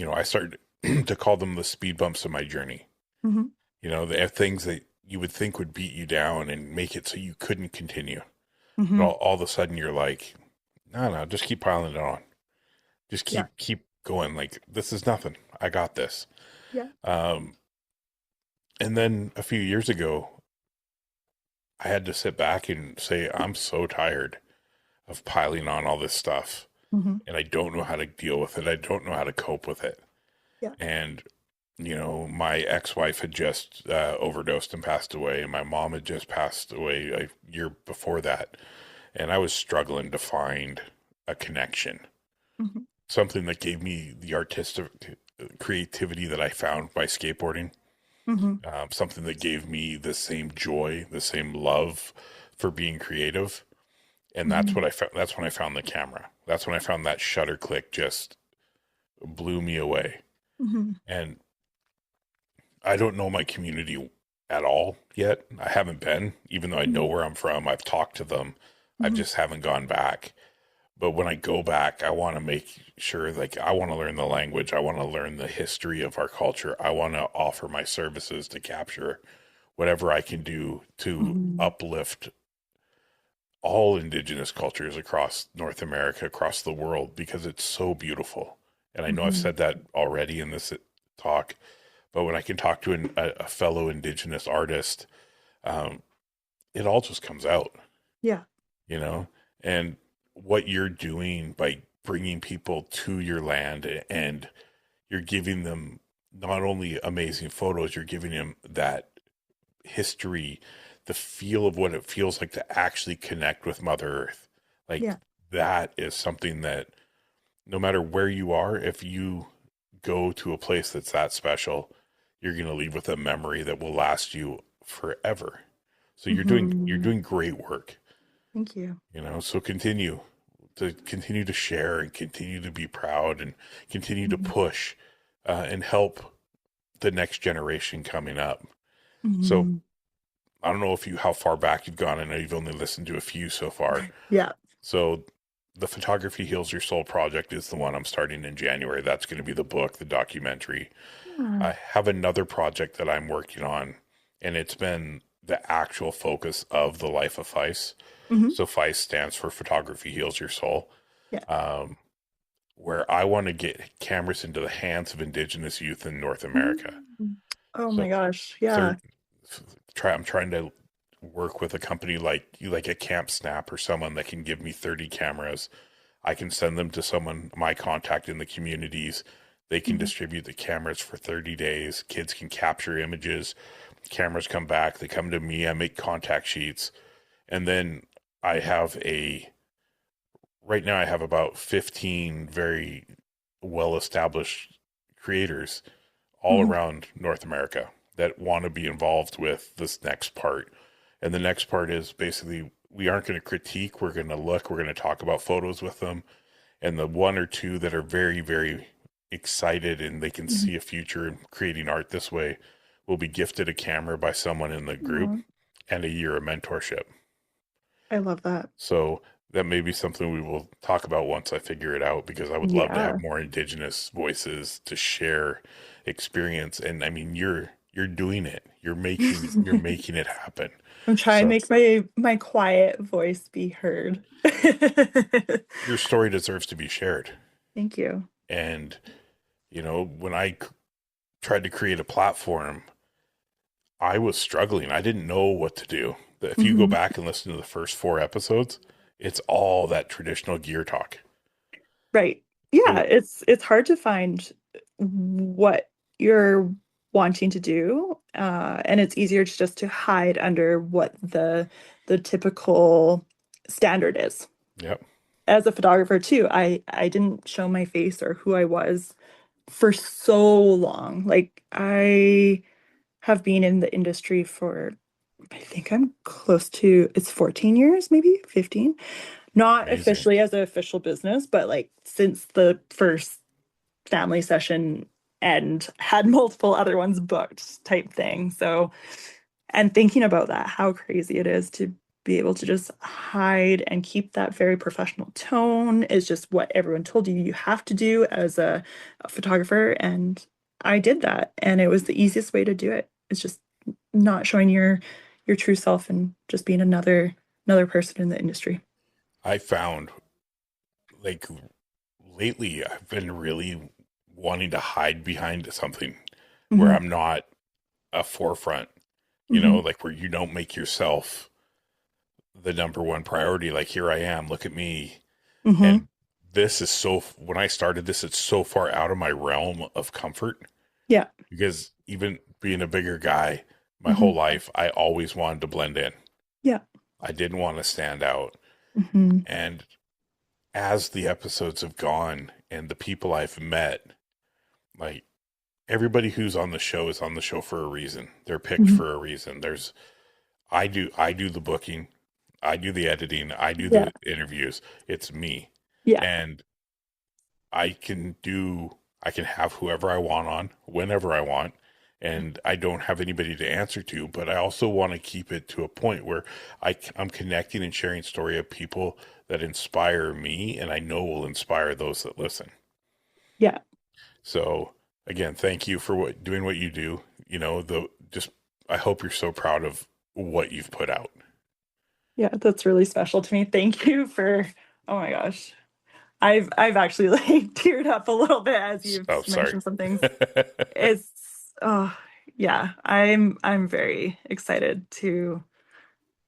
[SPEAKER 1] I started to call them the speed bumps of my journey.
[SPEAKER 2] Hmm.
[SPEAKER 1] They have things that you would think would beat you down and make it so you couldn't continue. But
[SPEAKER 2] Hmm.
[SPEAKER 1] all of a sudden you're like, no, just keep piling it on. Just
[SPEAKER 2] Yeah.
[SPEAKER 1] keep going. Like, this is nothing. I got this.
[SPEAKER 2] Yeah.
[SPEAKER 1] Um, and then a few years ago, I had to sit back and say, I'm so tired of piling on all this stuff.
[SPEAKER 2] Hmm.
[SPEAKER 1] And I don't know how to deal with it. I don't know how to cope with it.
[SPEAKER 2] Yeah.
[SPEAKER 1] And, my ex-wife had just overdosed and passed away. And my mom had just passed away a year before that. And I was struggling to find a connection,
[SPEAKER 2] Hmm.
[SPEAKER 1] something that gave me the artistic creativity that I found by skateboarding,
[SPEAKER 2] Hmm.
[SPEAKER 1] something that gave me the same joy, the same love for being creative. And that's
[SPEAKER 2] Hmm.
[SPEAKER 1] what I found. That's when I found the camera. That's when I found that shutter click just blew me away.
[SPEAKER 2] Hmm.
[SPEAKER 1] And I don't know my community at all yet. I haven't been, even though I know where I'm from. I've talked to them. I
[SPEAKER 2] Hmm.
[SPEAKER 1] just haven't gone back. But when I go back, I want to make sure, like, I want to learn the language. I want to learn the history of our culture. I want to offer my services to capture whatever I can do to
[SPEAKER 2] Hmm.
[SPEAKER 1] uplift all Indigenous cultures across North America, across the world, because it's so beautiful. And I know I've said that already in this talk, but when I can talk to a fellow Indigenous artist, um, it all just comes out,
[SPEAKER 2] Yeah.
[SPEAKER 1] you know, and what you're doing by bringing people to your land, and you're giving them not only amazing photos, you're giving them that history, the feel of what it feels like to actually connect with Mother Earth. Like
[SPEAKER 2] Yeah.
[SPEAKER 1] that is something that no matter where you are, if you go to a place that's that special, you're going to leave with a memory that will last you forever. So you're
[SPEAKER 2] Mm-hmm.
[SPEAKER 1] doing great work,
[SPEAKER 2] Thank you.
[SPEAKER 1] you know, so continue to share and continue to be proud and continue to push and help the next generation coming up. So
[SPEAKER 2] Mm-hmm.
[SPEAKER 1] I don't know how far back you've gone. I know you've only listened to a few so far.
[SPEAKER 2] Yeah.
[SPEAKER 1] So the Photography Heals Your Soul project is the one I'm starting in January. That's going to be the book, the documentary.
[SPEAKER 2] Yeah.
[SPEAKER 1] I have another project that I'm working on, and it's been the actual focus of the life of P.H.Y.S.
[SPEAKER 2] Mm-hmm.
[SPEAKER 1] So P.H.Y.S stands for Photography Heals Your Soul.
[SPEAKER 2] Yeah.
[SPEAKER 1] Where I want to get cameras into the hands of Indigenous youth in North America.
[SPEAKER 2] Mm. Oh my
[SPEAKER 1] So
[SPEAKER 2] gosh. Yeah.
[SPEAKER 1] third, I'm trying to work with a company like a Camp Snap or someone that can give me 30 cameras. I can send them to my contact in the communities. They can
[SPEAKER 2] Mm-hmm.
[SPEAKER 1] distribute the cameras for 30 days. Kids can capture images. Cameras come back. They come to me. I make contact sheets. And then I have right now I have about 15 very well-established creators all
[SPEAKER 2] Mm-hmm.
[SPEAKER 1] around North America that want to be involved with this next part. And the next part is basically we aren't going to critique, we're going to look, we're going to talk about photos with them. And the one or two that are very, very excited and they can see a future in creating art this way will be gifted a camera by someone in the group
[SPEAKER 2] Mm-hmm.
[SPEAKER 1] and a year of mentorship.
[SPEAKER 2] I love that.
[SPEAKER 1] So that may be something we will talk about once I figure it out, because I would love to have
[SPEAKER 2] Yeah.
[SPEAKER 1] more Indigenous voices to share experience. And I mean, you're doing it. You're making it happen.
[SPEAKER 2] I'm trying to
[SPEAKER 1] So
[SPEAKER 2] make my quiet voice be heard.
[SPEAKER 1] your story deserves to be shared.
[SPEAKER 2] Thank you.
[SPEAKER 1] And you know, when I tried to create a platform, I was struggling. I didn't know what to do. If you go
[SPEAKER 2] Mm-hmm.
[SPEAKER 1] back and listen to the first 4 episodes, it's all that traditional gear talk.
[SPEAKER 2] Right.
[SPEAKER 1] It
[SPEAKER 2] Yeah, it's hard to find what you're wanting to do, and it's easier to just to hide under what the typical standard is.
[SPEAKER 1] Yep.
[SPEAKER 2] As a photographer too, I didn't show my face or who I was for so long. Like I have been in the industry for I think I'm close to it's 14 years, maybe 15. Not
[SPEAKER 1] Amazing.
[SPEAKER 2] officially as an official business, but like since the first family session and had multiple other ones booked type thing. So, and thinking about that, how crazy it is to be able to just hide and keep that very professional tone is just what everyone told you you have to do as a photographer. And I did that. And it was the easiest way to do it. It's just not showing your true self and just being another person in the industry.
[SPEAKER 1] I found like lately I've been really wanting to hide behind something where
[SPEAKER 2] Hmm.
[SPEAKER 1] I'm not a forefront,
[SPEAKER 2] Hmm.
[SPEAKER 1] like where you don't make yourself the number one priority. Like, here I am, look at me.
[SPEAKER 2] Hmm.
[SPEAKER 1] And when I started this, it's so far out of my realm of comfort,
[SPEAKER 2] Yeah.
[SPEAKER 1] because even being a bigger guy my
[SPEAKER 2] Hmm.
[SPEAKER 1] whole life, I always wanted to blend in.
[SPEAKER 2] Yeah.
[SPEAKER 1] I didn't want to stand out.
[SPEAKER 2] Hmm.
[SPEAKER 1] And as the episodes have gone and the people I've met, like, everybody who's on the show is on the show for a reason. They're picked
[SPEAKER 2] Hmm.
[SPEAKER 1] for a reason. I do the booking, I do the editing, I do
[SPEAKER 2] Yeah.
[SPEAKER 1] the interviews. It's me.
[SPEAKER 2] Yeah.
[SPEAKER 1] And I can have whoever I want on whenever I want, and I don't have anybody to answer to, but I also want to keep it to a point where I'm connecting and sharing story of people that inspire me and I know will inspire those that listen.
[SPEAKER 2] Yeah.
[SPEAKER 1] So again, thank you for doing what you do. I hope you're so proud of what you've put out.
[SPEAKER 2] Yeah. That's really special to me. Thank you for, oh my gosh. I've actually like teared up a little bit as you've
[SPEAKER 1] Oh, sorry.
[SPEAKER 2] mentioned some things. It's oh yeah, I'm very excited to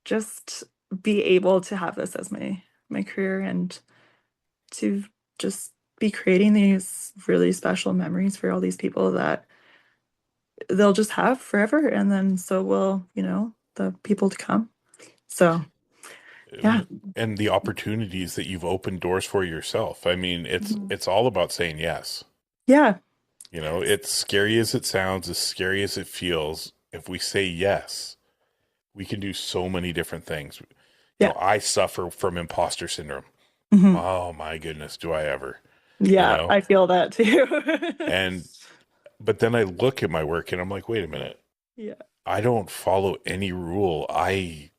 [SPEAKER 2] just be able to have this as my career and to just be creating these really special memories for all these people that they'll just have forever, and then so will, the people to come. So yeah.
[SPEAKER 1] And the opportunities that you've opened doors for yourself. I mean,
[SPEAKER 2] Mhm.
[SPEAKER 1] it's all about saying yes.
[SPEAKER 2] Yeah.
[SPEAKER 1] You know, it's scary as it sounds, as scary as it feels. If we say yes, we can do so many different things. You
[SPEAKER 2] Yeah.
[SPEAKER 1] know, I suffer from imposter syndrome.
[SPEAKER 2] Mhm.
[SPEAKER 1] Oh my goodness, do I ever, you
[SPEAKER 2] Yeah,
[SPEAKER 1] know?
[SPEAKER 2] I feel that too.
[SPEAKER 1] And but then I look at my work and I'm like, wait a minute.
[SPEAKER 2] Yeah.
[SPEAKER 1] I don't follow any rule. I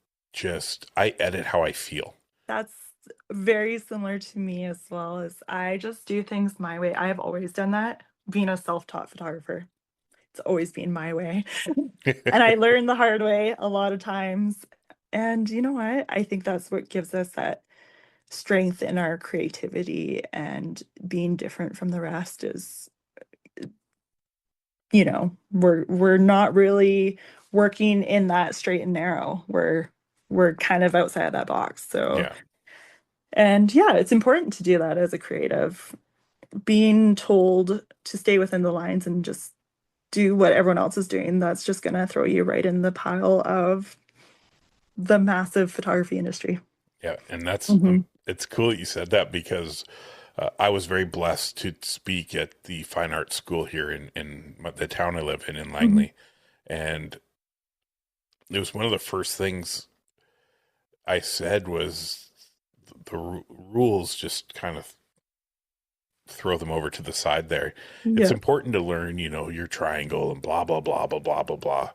[SPEAKER 1] edit how I feel.
[SPEAKER 2] That's very similar to me as well, as I just do things my way. I have always done that, being a self-taught photographer. It's always been my way. And I learned the hard way a lot of times. And you know what? I think that's what gives us that strength in our creativity and being different from the rest is, we're not really working in that straight and narrow. We're kind of outside that box. So,
[SPEAKER 1] Yeah.
[SPEAKER 2] and yeah, it's important to do that as a creative. Being told to stay within the lines and just do what everyone else is doing, that's just going to throw you right in the pile of the massive photography industry.
[SPEAKER 1] Yeah. And that's,
[SPEAKER 2] Hmm.
[SPEAKER 1] it's cool that you said that because I was very blessed to speak at the fine arts school here in the town I live in
[SPEAKER 2] Hmm.
[SPEAKER 1] Langley. And it was one of the first things I said was the rules just kind of throw them over to the side there. It's
[SPEAKER 2] Yeah,
[SPEAKER 1] important to learn, your triangle and blah, blah, blah, blah, blah, blah, blah.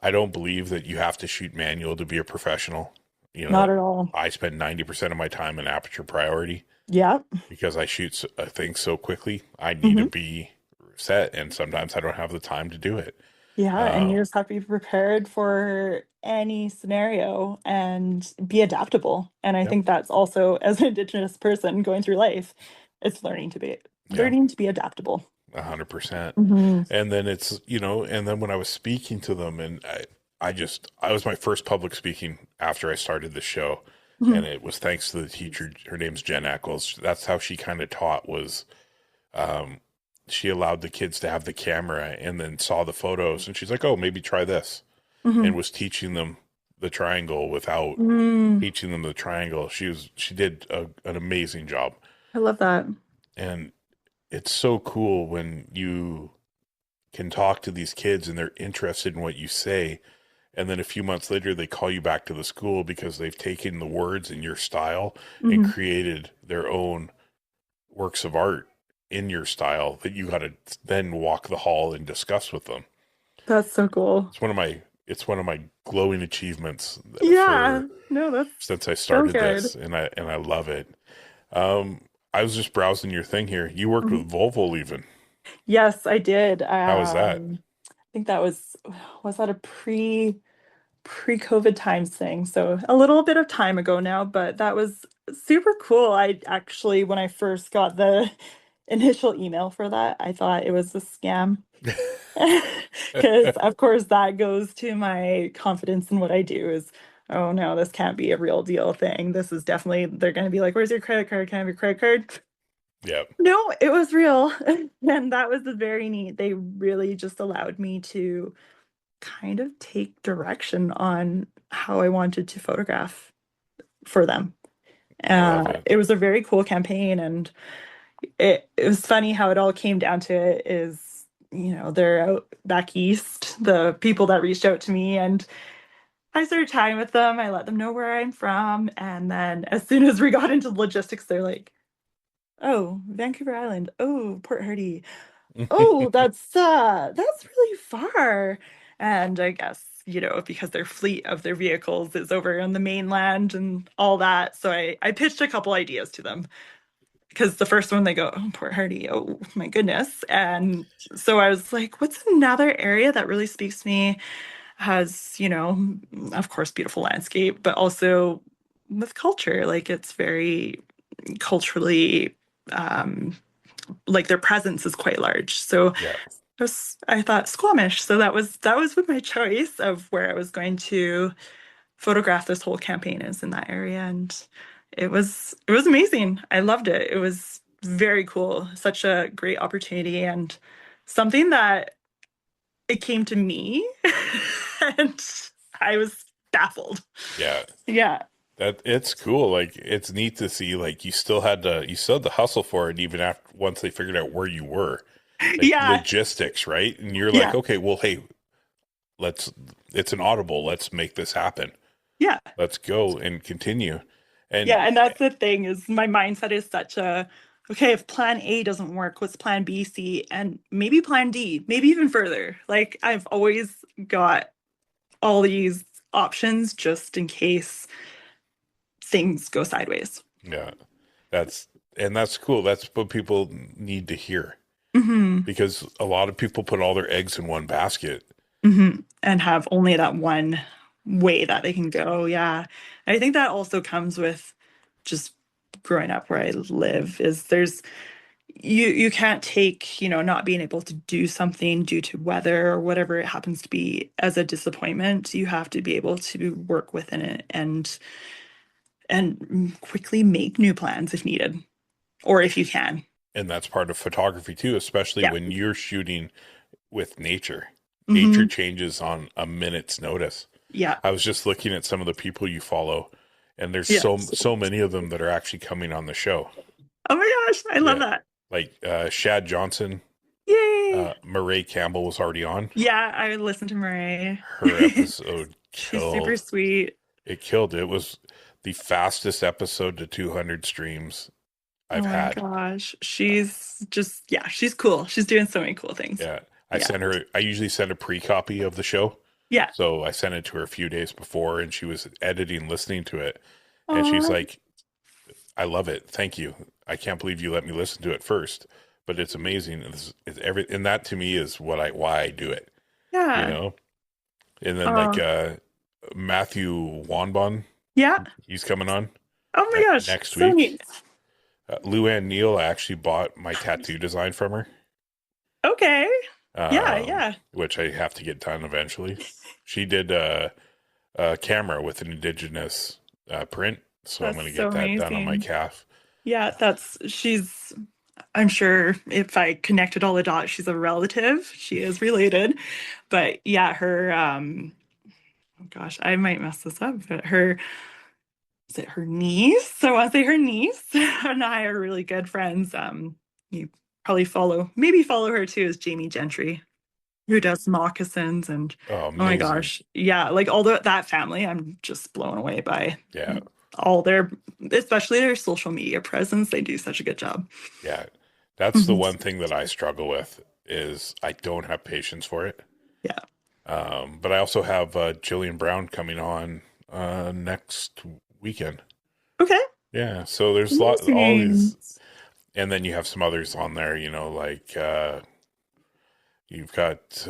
[SPEAKER 1] I don't believe that you have to shoot manual to be a professional. You
[SPEAKER 2] not
[SPEAKER 1] know,
[SPEAKER 2] at all.
[SPEAKER 1] I spend 90% of my time in aperture priority
[SPEAKER 2] Yeah.
[SPEAKER 1] because I shoot things so quickly. I need to
[SPEAKER 2] Hmm.
[SPEAKER 1] be set, and sometimes I don't have the time to do it.
[SPEAKER 2] Yeah, and
[SPEAKER 1] Uh,
[SPEAKER 2] you just have to be prepared for any scenario and be adaptable. And I
[SPEAKER 1] yep,
[SPEAKER 2] think that's also, as an Indigenous person going through life, it's
[SPEAKER 1] yeah,
[SPEAKER 2] learning to be adaptable.
[SPEAKER 1] 100%.
[SPEAKER 2] Hmm.
[SPEAKER 1] And then and then when I was speaking to them, and I was my first public speaking after I started the show,
[SPEAKER 2] Hmm.
[SPEAKER 1] and it was thanks to the teacher. Her name's Jen Eccles. That's how she kind of taught was, um, she allowed the kids to have the camera and then saw the photos, and she's like, "Oh, maybe try this,"
[SPEAKER 2] Hmm.
[SPEAKER 1] and was teaching them the triangle without
[SPEAKER 2] Mm,
[SPEAKER 1] teaching them the triangle. She did an amazing job,
[SPEAKER 2] I love that.
[SPEAKER 1] and it's so cool when you can talk to these kids and they're interested in what you say. And then a few months later, they call you back to the school because they've taken the words in your style and
[SPEAKER 2] Hmm.
[SPEAKER 1] created their own works of art in your style that you got to then walk the hall and discuss with them.
[SPEAKER 2] That's so cool.
[SPEAKER 1] It's one of my glowing achievements
[SPEAKER 2] Yeah,
[SPEAKER 1] for
[SPEAKER 2] no, that's
[SPEAKER 1] since I
[SPEAKER 2] so
[SPEAKER 1] started
[SPEAKER 2] good.
[SPEAKER 1] this, and I love it. Um, I was just browsing your thing here. You worked
[SPEAKER 2] Mhm.
[SPEAKER 1] with Volvo even.
[SPEAKER 2] Yes, I did.
[SPEAKER 1] How was that?
[SPEAKER 2] I think that was that a pre-COVID times thing. So a little bit of time ago now, but that was super cool. I actually, when I first got the initial email for that, I thought it was a scam. Because of course that goes to my confidence in what I do is, oh no, this can't be a real deal thing. This is definitely, they're going to be like, where's your credit card? Can I have your credit card?
[SPEAKER 1] Yep.
[SPEAKER 2] No, it was real. And that was very neat. They really just allowed me to kind of take direction on how I wanted to photograph for them.
[SPEAKER 1] I love it.
[SPEAKER 2] It was a very cool campaign, and it was funny how it all came down to it is, they're out back east, the people that reached out to me, and I started chatting with them. I let them know where I'm from, and then as soon as we got into logistics, they're like, "Oh, Vancouver Island. Oh, Port Hardy. Oh, that's really far." And I guess, because their fleet of their vehicles is over on the mainland and all that. So I pitched a couple ideas to them because the first one they go, "Oh, Port Hardy. Oh my goodness." And so I was like, what's another area that really speaks to me? Has, of course, beautiful landscape, but also with culture. Like it's very culturally like their presence is quite large. So
[SPEAKER 1] Yeah.
[SPEAKER 2] I thought Squamish. So that was with my choice of where I was going to photograph this whole campaign is in that area. And it was amazing. I loved it. It was very cool. Such a great opportunity and something that it came to me and I was baffled.
[SPEAKER 1] Yeah.
[SPEAKER 2] Yeah.
[SPEAKER 1] That it's cool. Like it's neat to see like you still had to hustle for it even after once they figured out where you were. Like
[SPEAKER 2] Yeah.
[SPEAKER 1] logistics, right? And you're like,
[SPEAKER 2] Yeah.
[SPEAKER 1] okay, well, hey, let's it's an audible. Let's make this happen.
[SPEAKER 2] Yeah.
[SPEAKER 1] Let's go and continue. And
[SPEAKER 2] Yeah, and that's the thing is my mindset is such a okay, if plan A doesn't work, what's plan B, C, and maybe plan D, maybe even further. Like I've always got all these options just in case things go sideways.
[SPEAKER 1] yeah, that's that's cool. That's what people need to hear
[SPEAKER 2] Hmm.
[SPEAKER 1] because a lot of people put all their eggs in one basket.
[SPEAKER 2] Hmm. And have only that one way that they can go. Yeah. I think that also comes with just growing up where I live is you can't take, not being able to do something due to weather or whatever it happens to be as a disappointment. You have to be able to work within it and quickly make new plans if needed or if you can.
[SPEAKER 1] And that's part of photography too, especially
[SPEAKER 2] Yeah.
[SPEAKER 1] when you're shooting with nature. Nature
[SPEAKER 2] Hmm.
[SPEAKER 1] changes on a minute's notice.
[SPEAKER 2] Yeah.
[SPEAKER 1] I was just looking at some of the people you follow, and there's
[SPEAKER 2] Yeah.
[SPEAKER 1] so many of them that are actually coming on the show.
[SPEAKER 2] Oh my gosh, I love
[SPEAKER 1] Yeah,
[SPEAKER 2] that.
[SPEAKER 1] like Shad Johnson,
[SPEAKER 2] Yay.
[SPEAKER 1] Murray Campbell was already on.
[SPEAKER 2] Yeah, I listened to Murray.
[SPEAKER 1] Her episode
[SPEAKER 2] She's super
[SPEAKER 1] killed.
[SPEAKER 2] sweet.
[SPEAKER 1] It killed. It was the fastest episode to 200 streams
[SPEAKER 2] Oh
[SPEAKER 1] I've
[SPEAKER 2] my
[SPEAKER 1] had.
[SPEAKER 2] gosh. She's just, yeah, she's cool. She's doing so many cool things.
[SPEAKER 1] Yeah,
[SPEAKER 2] Yeah.
[SPEAKER 1] I usually send a pre-copy of the show.
[SPEAKER 2] Yeah.
[SPEAKER 1] So I sent it to her a few days before, and she was editing, listening to it, and she's
[SPEAKER 2] Oh,
[SPEAKER 1] like, "I love it. Thank you. I can't believe you let me listen to it first, but it's amazing. And that to me is why I do it, you
[SPEAKER 2] yeah.
[SPEAKER 1] know." And then like
[SPEAKER 2] Oh,
[SPEAKER 1] Matthew Wanbon,
[SPEAKER 2] yeah.
[SPEAKER 1] he's coming on
[SPEAKER 2] Oh my gosh.
[SPEAKER 1] next
[SPEAKER 2] So
[SPEAKER 1] week.
[SPEAKER 2] neat.
[SPEAKER 1] Luann Neal, I actually bought my tattoo design from her,
[SPEAKER 2] Okay. Yeah, yeah.
[SPEAKER 1] which I have to get done eventually. She did a camera with an indigenous print, so I'm
[SPEAKER 2] That's
[SPEAKER 1] going to
[SPEAKER 2] so
[SPEAKER 1] get that done on my
[SPEAKER 2] amazing.
[SPEAKER 1] calf.
[SPEAKER 2] Yeah, I'm sure if I connected all the dots, she's a relative. She is related. But yeah, oh gosh, I might mess this up, but is it her niece? I want to say her niece and I are really good friends. You probably maybe follow her too, is Jamie Gentry, who does moccasins and
[SPEAKER 1] Oh,
[SPEAKER 2] oh my
[SPEAKER 1] amazing.
[SPEAKER 2] gosh. Yeah, like all that family, I'm just blown away by
[SPEAKER 1] Yeah.
[SPEAKER 2] all especially their social media presence. They do such a good job.
[SPEAKER 1] Yeah. That's the
[SPEAKER 2] Mhm.
[SPEAKER 1] one thing that I struggle with is I don't have patience for it.
[SPEAKER 2] Yeah.
[SPEAKER 1] But I also have Jillian Brown coming on next weekend.
[SPEAKER 2] Okay.
[SPEAKER 1] Yeah. So there's all
[SPEAKER 2] Amazing.
[SPEAKER 1] these, and then you have some others on there, like you've got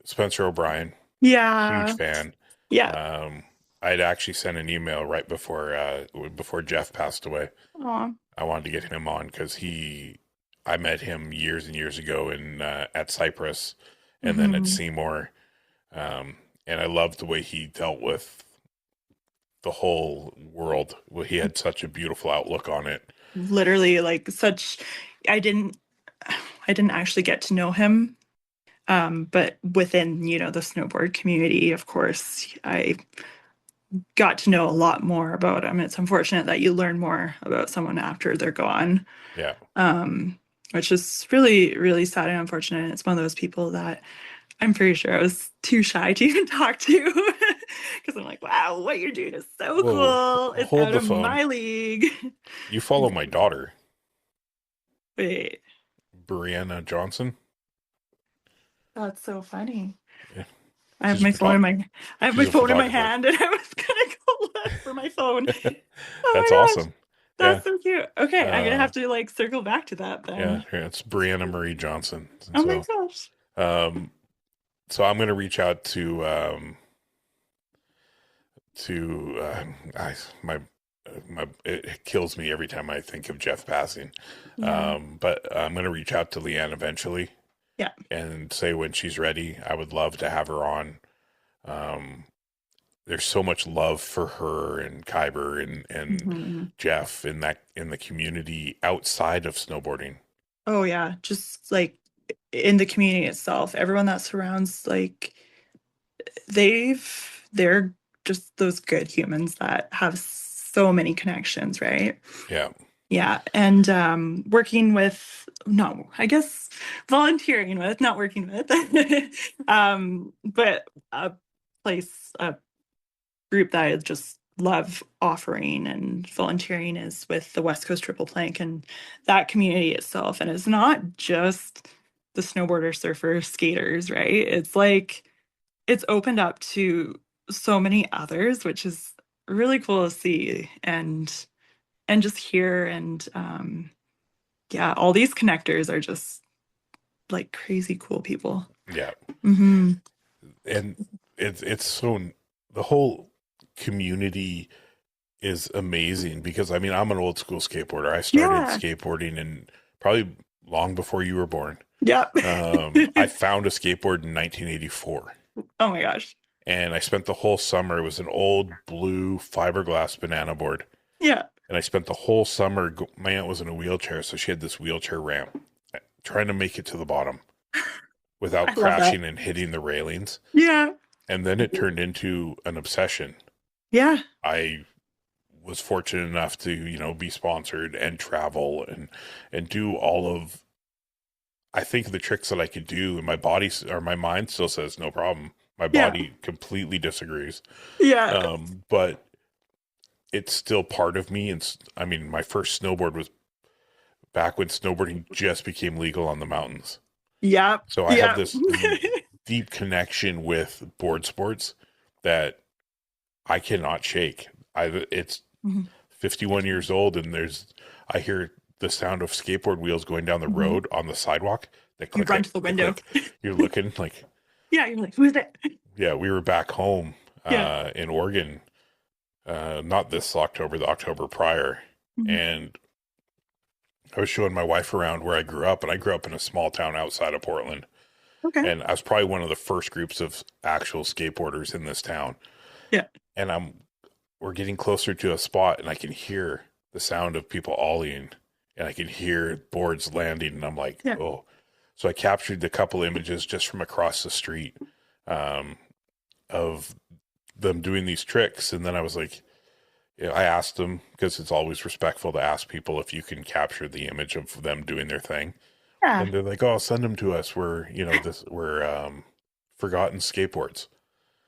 [SPEAKER 1] Spencer O'Brien, huge
[SPEAKER 2] Yeah.
[SPEAKER 1] fan.
[SPEAKER 2] Yeah.
[SPEAKER 1] Um, I'd actually sent an email right before Jeff passed away.
[SPEAKER 2] Aw.
[SPEAKER 1] I wanted to get him on because I met him years and years ago in at Cyprus, and then at
[SPEAKER 2] Hmm.
[SPEAKER 1] Seymour, and I loved the way he dealt with the whole world. Well, he had such a beautiful outlook on it.
[SPEAKER 2] Literally, like such. I didn't. I didn't actually get to know him, but within the snowboard community, of course, I got to know a lot more about him. It's unfortunate that you learn more about someone after they're gone,
[SPEAKER 1] Yeah,
[SPEAKER 2] um, which is really, really sad and unfortunate. It's one of those people that I'm pretty sure I was too shy to even talk to because I'm like, wow, what you're doing is so
[SPEAKER 1] whoa,
[SPEAKER 2] cool. It's
[SPEAKER 1] hold
[SPEAKER 2] out
[SPEAKER 1] the
[SPEAKER 2] of
[SPEAKER 1] phone.
[SPEAKER 2] my league.
[SPEAKER 1] You follow my daughter,
[SPEAKER 2] Wait,
[SPEAKER 1] Brianna Johnson.
[SPEAKER 2] that's so funny.
[SPEAKER 1] Yeah,
[SPEAKER 2] I have
[SPEAKER 1] she's a
[SPEAKER 2] my phone
[SPEAKER 1] photo-
[SPEAKER 2] in my I have my
[SPEAKER 1] she's a
[SPEAKER 2] phone in my
[SPEAKER 1] photographer.
[SPEAKER 2] hand and I was gonna go look for my phone.
[SPEAKER 1] That's
[SPEAKER 2] Oh my gosh,
[SPEAKER 1] awesome. Yeah,
[SPEAKER 2] that's so cute. Okay, I'm gonna
[SPEAKER 1] uh,
[SPEAKER 2] have to like circle back to that
[SPEAKER 1] yeah,
[SPEAKER 2] then.
[SPEAKER 1] it's Brianna Marie Johnson. And
[SPEAKER 2] Oh my gosh.
[SPEAKER 1] um, so I'm going to reach out to it kills me every time I think of Jeff passing.
[SPEAKER 2] Yeah.
[SPEAKER 1] But I'm going to reach out to Leanne eventually
[SPEAKER 2] Yeah.
[SPEAKER 1] and say when she's ready. I would love to have her on. Um, there's so much love for her and Kyber and
[SPEAKER 2] Mhm.
[SPEAKER 1] Jeff in the community outside of snowboarding.
[SPEAKER 2] Oh yeah, just like in the community itself, everyone that surrounds like they're just those good humans that have so many connections, right?
[SPEAKER 1] Yeah,
[SPEAKER 2] Yeah, and working with, no, I guess volunteering with, not working with, but a a group that I just love offering and volunteering is with the West Coast Triple Plank and that community itself. And it's not just the snowboarders, surfers, skaters, right? It's like it's opened up to so many others, which is really cool to see and just hear. And yeah, all these connectors are just like crazy cool people.
[SPEAKER 1] yeah,
[SPEAKER 2] Hmm.
[SPEAKER 1] and it's so the whole community is amazing because I mean I'm an old school skateboarder. I started
[SPEAKER 2] Yeah.
[SPEAKER 1] skateboarding and probably long before you were born.
[SPEAKER 2] Yeah.
[SPEAKER 1] I found a skateboard in 1984.
[SPEAKER 2] Oh my gosh.
[SPEAKER 1] And I spent the whole summer. It was an old blue fiberglass banana board.
[SPEAKER 2] Yeah.
[SPEAKER 1] And I spent the whole summer. My aunt was in a wheelchair, so she had this wheelchair ramp, trying to make it to the bottom
[SPEAKER 2] I
[SPEAKER 1] without
[SPEAKER 2] love that.
[SPEAKER 1] crashing and hitting the railings.
[SPEAKER 2] Yeah.
[SPEAKER 1] And then it turned into an obsession.
[SPEAKER 2] Yeah.
[SPEAKER 1] I was fortunate enough to, be sponsored and travel and do all of, I think, the tricks that I could do. And my body or my mind still says no problem. My
[SPEAKER 2] Yeah.
[SPEAKER 1] body completely disagrees.
[SPEAKER 2] Yeah.
[SPEAKER 1] But it's still part of me. And I mean, my first snowboard was back when snowboarding just became legal on the mountains.
[SPEAKER 2] Yeah.
[SPEAKER 1] So I have
[SPEAKER 2] Yeah.
[SPEAKER 1] this deep connection with board sports that I cannot shake. It's
[SPEAKER 2] Mhm.
[SPEAKER 1] 51 years old, and I hear the sound of skateboard wheels going down the
[SPEAKER 2] Mhm.
[SPEAKER 1] road on the sidewalk. They
[SPEAKER 2] You
[SPEAKER 1] click,
[SPEAKER 2] run
[SPEAKER 1] click,
[SPEAKER 2] to the
[SPEAKER 1] click,
[SPEAKER 2] window.
[SPEAKER 1] click. You're looking like,
[SPEAKER 2] Yeah, you're like, who's it?
[SPEAKER 1] yeah, we were back home
[SPEAKER 2] Yeah.
[SPEAKER 1] in Oregon, not this October, the October prior,
[SPEAKER 2] Mhm.
[SPEAKER 1] and I was showing my wife around where I grew up, and I grew up in a small town outside of Portland.
[SPEAKER 2] Okay.
[SPEAKER 1] And I was probably one of the first groups of actual skateboarders in this town.
[SPEAKER 2] Yeah.
[SPEAKER 1] And we're getting closer to a spot, and I can hear the sound of people ollieing, and I can hear boards landing, and I'm like,
[SPEAKER 2] Yeah.
[SPEAKER 1] oh. So I captured a couple images just from across the street of them doing these tricks, and then I was like, I asked them, because it's always respectful to ask people if you can capture the image of them doing their thing.
[SPEAKER 2] Yeah.
[SPEAKER 1] And they're like, "Oh, send them to us. We're Forgotten Skateboards."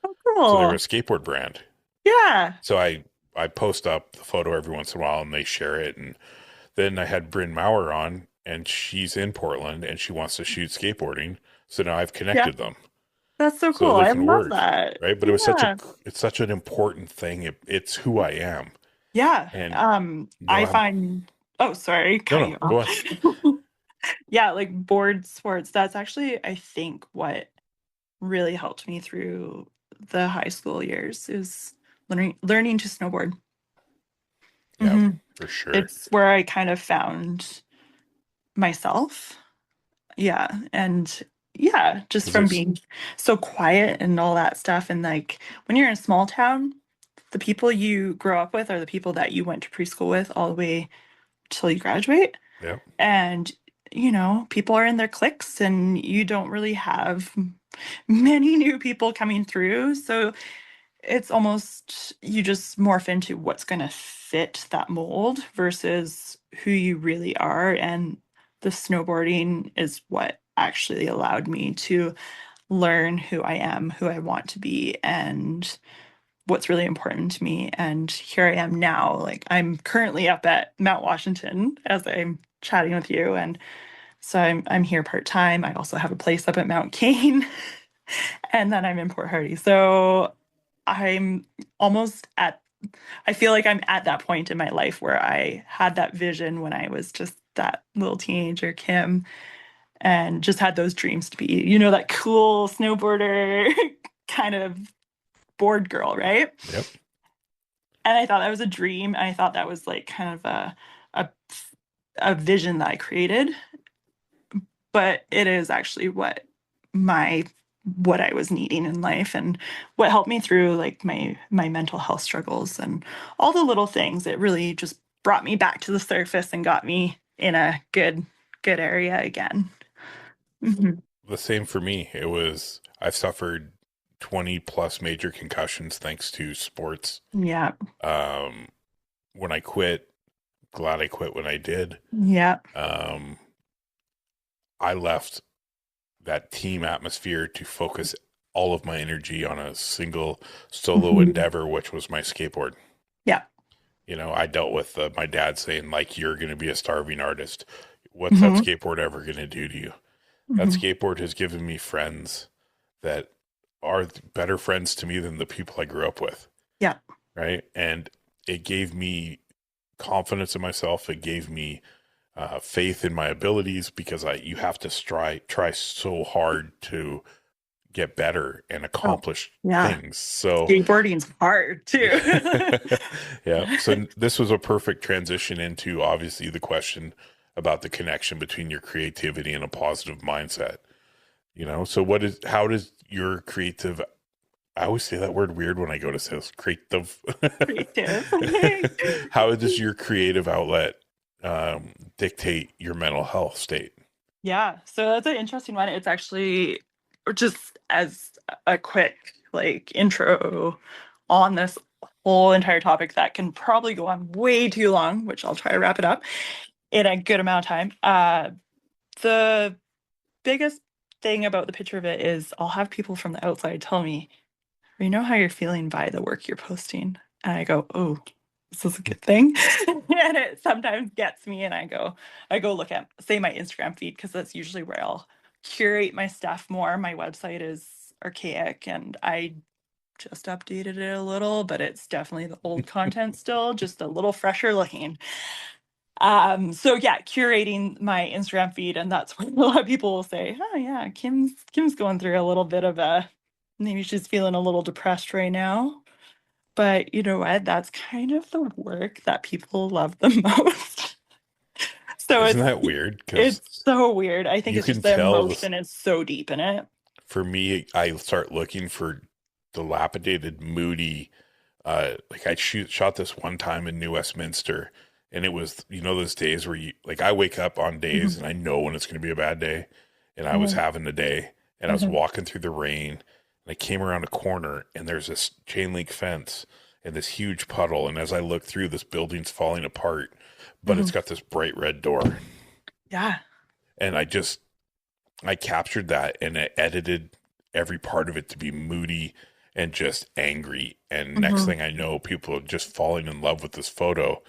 [SPEAKER 2] Oh,
[SPEAKER 1] So they're a
[SPEAKER 2] cool.
[SPEAKER 1] skateboard brand.
[SPEAKER 2] Yeah.
[SPEAKER 1] So I post up the photo every once in a while, and they share it. And then I had Bryn Maurer on, and she's in Portland, and she wants to shoot skateboarding. So now I've
[SPEAKER 2] Yeah.
[SPEAKER 1] connected them,
[SPEAKER 2] That's so
[SPEAKER 1] so
[SPEAKER 2] cool.
[SPEAKER 1] they
[SPEAKER 2] I
[SPEAKER 1] can
[SPEAKER 2] love
[SPEAKER 1] work,
[SPEAKER 2] that.
[SPEAKER 1] right? But
[SPEAKER 2] Yeah.
[SPEAKER 1] it's such an important thing. It's who I am,
[SPEAKER 2] Yeah.
[SPEAKER 1] and
[SPEAKER 2] I find, oh, sorry,
[SPEAKER 1] no,
[SPEAKER 2] cutting
[SPEAKER 1] no,
[SPEAKER 2] you
[SPEAKER 1] go
[SPEAKER 2] off.
[SPEAKER 1] on.
[SPEAKER 2] Yeah, like board sports, that's actually, I think, what really helped me through the high school years is learning to snowboard.
[SPEAKER 1] Yeah,
[SPEAKER 2] Hmm.
[SPEAKER 1] for sure.
[SPEAKER 2] It's where I kind of found myself. Yeah. And yeah, just
[SPEAKER 1] Because
[SPEAKER 2] from
[SPEAKER 1] there's
[SPEAKER 2] being so quiet and all that stuff. And like when you're in a small town, the people you grow up with are the people that you went to preschool with all the way till you graduate.
[SPEAKER 1] yeah,
[SPEAKER 2] And, people are in their cliques and you don't really have many new people coming through. So it's almost you just morph into what's going to fit that mold versus who you really are. And the snowboarding is what actually allowed me to learn who I am, who I want to be, and what's really important to me. And here I am now. Like I'm currently up at Mount Washington as I'm chatting with you. And so I'm here part-time. I also have a place up at Mount Kane. And then I'm in Port Hardy. So I'm almost at, I feel like I'm at that point in my life where I had that vision when I was just that little teenager, Kim, and just had those dreams to be, that cool snowboarder kind of board girl, right?
[SPEAKER 1] yep.
[SPEAKER 2] And I thought that was a dream. I thought that was like kind of a, a vision that I created, but it is actually my what I was needing in life and what helped me through like my mental health struggles and all the little things. It really just brought me back to the surface and got me in a good area again. Mhm.
[SPEAKER 1] The same for me. I've suffered 20 plus major concussions thanks to sports.
[SPEAKER 2] Yeah.
[SPEAKER 1] Um, when I quit, glad I quit when I did.
[SPEAKER 2] Yeah.
[SPEAKER 1] Um, I left that team atmosphere to focus all of my energy on a single solo
[SPEAKER 2] Mhm.
[SPEAKER 1] endeavor, which was my skateboard.
[SPEAKER 2] Yeah.
[SPEAKER 1] I dealt with my dad saying, like, you're going to be a starving artist. What's that
[SPEAKER 2] Hmm.
[SPEAKER 1] skateboard ever going to do to you? That
[SPEAKER 2] Hmm.
[SPEAKER 1] skateboard has given me friends that are better friends to me than the people I grew up with.
[SPEAKER 2] Yeah.
[SPEAKER 1] Right. And it gave me confidence in myself. It gave me faith in my abilities because you have to try so hard to get better and
[SPEAKER 2] Oh,
[SPEAKER 1] accomplish
[SPEAKER 2] yeah.
[SPEAKER 1] things. So
[SPEAKER 2] Skateboarding's hard too.
[SPEAKER 1] yeah. Yeah. So this was a perfect transition into obviously the question about the connection between your creativity and a positive mindset. So how does your creative, I always say that word weird when I go to sales, creative.
[SPEAKER 2] Creative.
[SPEAKER 1] How does your creative outlet dictate your mental health state?
[SPEAKER 2] Yeah, so that's an interesting one. It's actually just as a quick like intro on this whole entire topic that can probably go on way too long, which I'll try to wrap it up in a good amount of time. The biggest thing about the picture of it is I'll have people from the outside tell me, you know how you're feeling by the work you're posting. And I go, oh, this is a good thing. And it sometimes gets me and I go look at, say, my Instagram feed, because that's usually where I'll curate my stuff more. My website is archaic and I just updated it a little, but it's definitely the old content still, just a little fresher looking. So yeah, curating my Instagram feed, and that's where a lot of people will say, oh yeah, Kim's going through a little bit of a, maybe she's feeling a little depressed right now. But you know what? That's kind of the work that people love the most. So
[SPEAKER 1] Isn't that weird? Because
[SPEAKER 2] it's so weird. I think
[SPEAKER 1] you
[SPEAKER 2] it's just
[SPEAKER 1] can
[SPEAKER 2] the
[SPEAKER 1] tell this.
[SPEAKER 2] emotion is so deep in it.
[SPEAKER 1] For me, I start looking for dilapidated, moody. Like shot this one time in New Westminster, and it was those days where I wake up on days
[SPEAKER 2] Mhm.
[SPEAKER 1] and I know when it's going to be a bad day, and I was
[SPEAKER 2] Mhm.
[SPEAKER 1] having a day, and I was
[SPEAKER 2] Mhm.
[SPEAKER 1] walking through the rain, and I came around a corner, and there's this chain link fence and this huge puddle, and as I look through, this building's falling apart, but it's
[SPEAKER 2] Mhm.
[SPEAKER 1] got this bright red door,
[SPEAKER 2] Yeah.
[SPEAKER 1] and I captured that and I edited every part of it to be moody and just angry. And next
[SPEAKER 2] Mhm.
[SPEAKER 1] thing I know, people are just falling in love with this photo.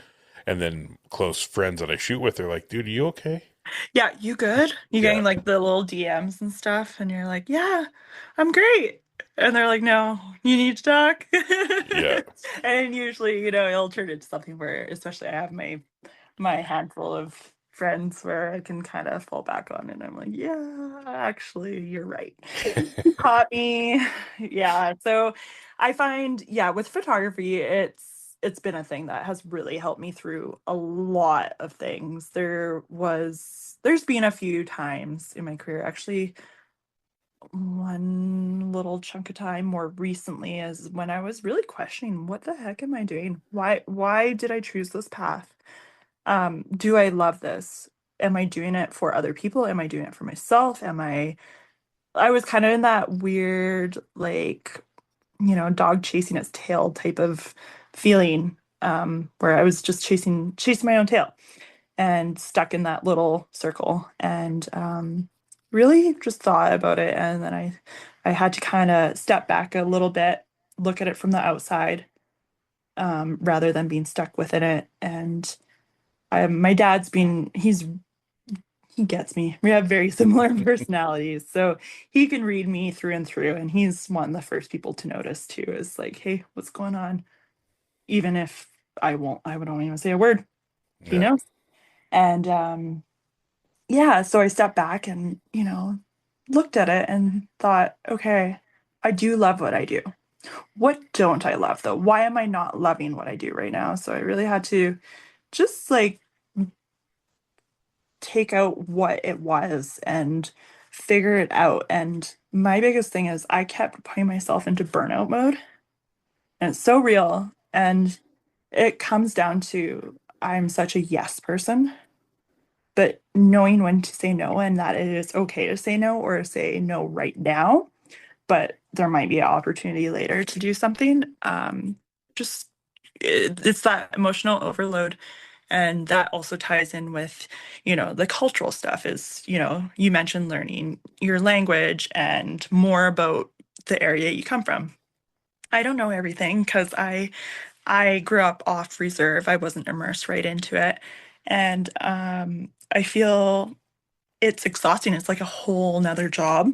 [SPEAKER 1] And then close friends that I shoot with are like, dude, are you okay?
[SPEAKER 2] Yeah, you good? You
[SPEAKER 1] Yeah.
[SPEAKER 2] getting like the little DMs and stuff, and you're like, yeah, I'm great. And they're like, no, you need to talk.
[SPEAKER 1] Yeah.
[SPEAKER 2] And usually, it'll turn into something where, especially I have my handful of friends where I can kind of fall back on, and I'm like, yeah, actually, you're right. You caught me. Yeah. So I find, yeah, with photography, it's been a thing that has really helped me through a lot of things. There's been a few times in my career, actually one little chunk of time more recently, is when I was really questioning, what the heck am I doing? Why did I choose this path? Do I love this? Am I doing it for other people? Am I doing it for myself? I was kind of in that weird, like, dog chasing its tail type of feeling, where I was just chasing my own tail and stuck in that little circle, and really just thought about it. And then I had to kind of step back a little bit, look at it from the outside, rather than being stuck within it. And my dad's been, he gets me. We have very similar personalities. So he can read me through and through. And he's one of the first people to notice too, is like, hey, what's going on? Even if I would not even say a word. He
[SPEAKER 1] Yeah.
[SPEAKER 2] knows. And yeah, so I stepped back and, looked at it and thought, okay, I do love what I do. What don't I love though? Why am I not loving what I do right now? So I really had to just like take out what it was and figure it out. And my biggest thing is I kept putting myself into burnout mode, and it's so real. And it comes down to I'm such a yes person, but knowing when to say no and that it is okay to say no or say no right now, but there might be an opportunity later to do something. Just it's that emotional overload. And that also ties in with, the cultural stuff is, you mentioned learning your language and more about the area you come from. I don't know everything because I grew up off reserve. I wasn't immersed right into it. And I feel it's exhausting. It's like a whole nother job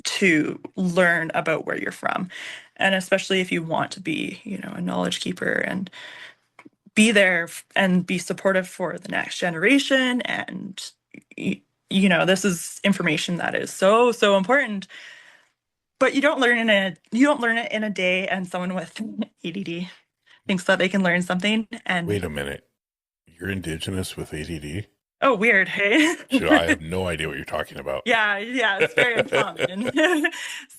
[SPEAKER 2] to learn about where you're from. And especially if you want to be, a knowledge keeper and be there and be supportive for the next generation. And, this is information that is so, so important. But you don't learn it in a day, and someone with ADD thinks that they can learn something.
[SPEAKER 1] Wait
[SPEAKER 2] And
[SPEAKER 1] a minute. You're Indigenous with ADD?
[SPEAKER 2] oh, weird, hey?
[SPEAKER 1] I have no idea what you're talking about.
[SPEAKER 2] Yeah, it's very uncommon.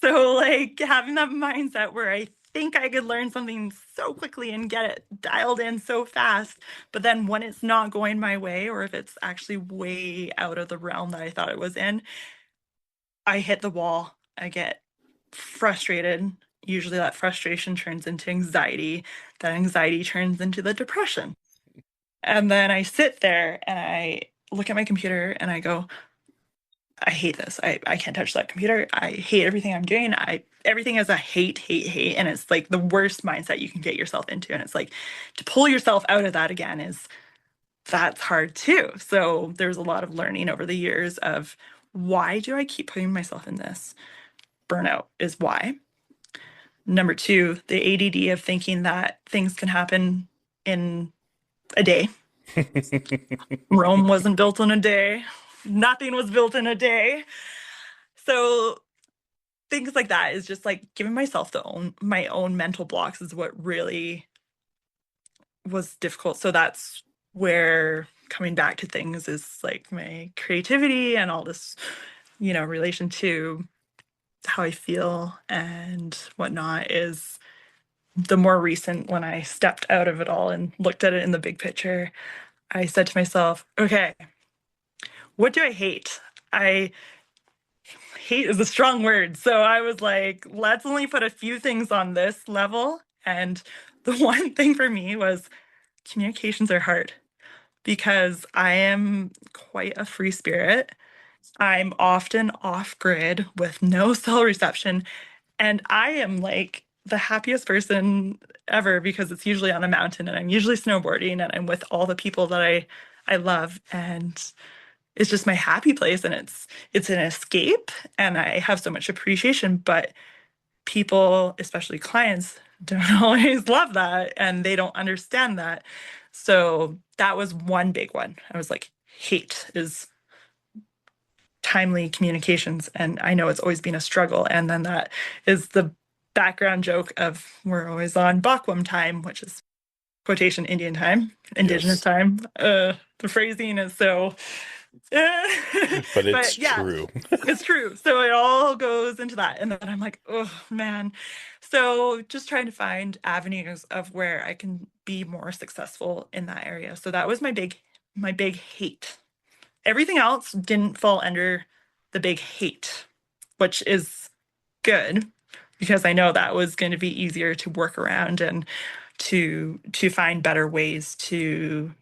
[SPEAKER 2] So, like, having that mindset where I think I could learn something so quickly and get it dialed in so fast, but then when it's not going my way, or if it's actually way out of the realm that I thought it was in, I hit the wall. I get frustrated. Usually, that frustration turns into anxiety. That anxiety turns into the depression. And then I sit there and I look at my computer and I go, I hate this. I can't touch that computer. I hate everything I'm doing. Everything is a hate, hate, hate. And it's like the worst mindset you can get yourself into. And it's like to pull yourself out of that again that's hard too. So there's a lot of learning over the years of why do I keep putting myself in this? Burnout is why. Number two, the ADD of thinking that things can happen in a day. Rome wasn't built in a day. Nothing was built in a day. So things like that is just like giving myself my own mental blocks is what really was difficult. So that's where coming back to things is like my creativity and all this, relation to how I feel and whatnot is the more recent when I stepped out of it all and looked at it in the big picture. I said to myself, okay, what do I hate? I hate is a strong word. So I was like, let's only put a few things on this level. And the one thing for me was communications are hard because I am quite a free spirit. I'm often off grid with no cell reception. And I am like the happiest person ever because it's usually on a mountain and I'm usually snowboarding and I'm with all the people that I love. And it's just my happy place and it's an escape and I have so much appreciation, but people, especially clients, don't always love that and they don't understand that. So that was one big one. I was like, hate is timely communications. And I know it's always been a struggle. And then that is the background joke of we're always on Bakwam time, which is quotation Indian time, Indigenous
[SPEAKER 1] Yes.
[SPEAKER 2] time. The phrasing is so
[SPEAKER 1] But it's
[SPEAKER 2] but yeah,
[SPEAKER 1] true.
[SPEAKER 2] it's true. So it all goes into that. And then I'm like, oh man. So just trying to find avenues of where I can be more successful in that area. So that was my big hate. Everything else didn't fall under the big hate, which is good because I know that was going to be easier to work around and to find better ways to,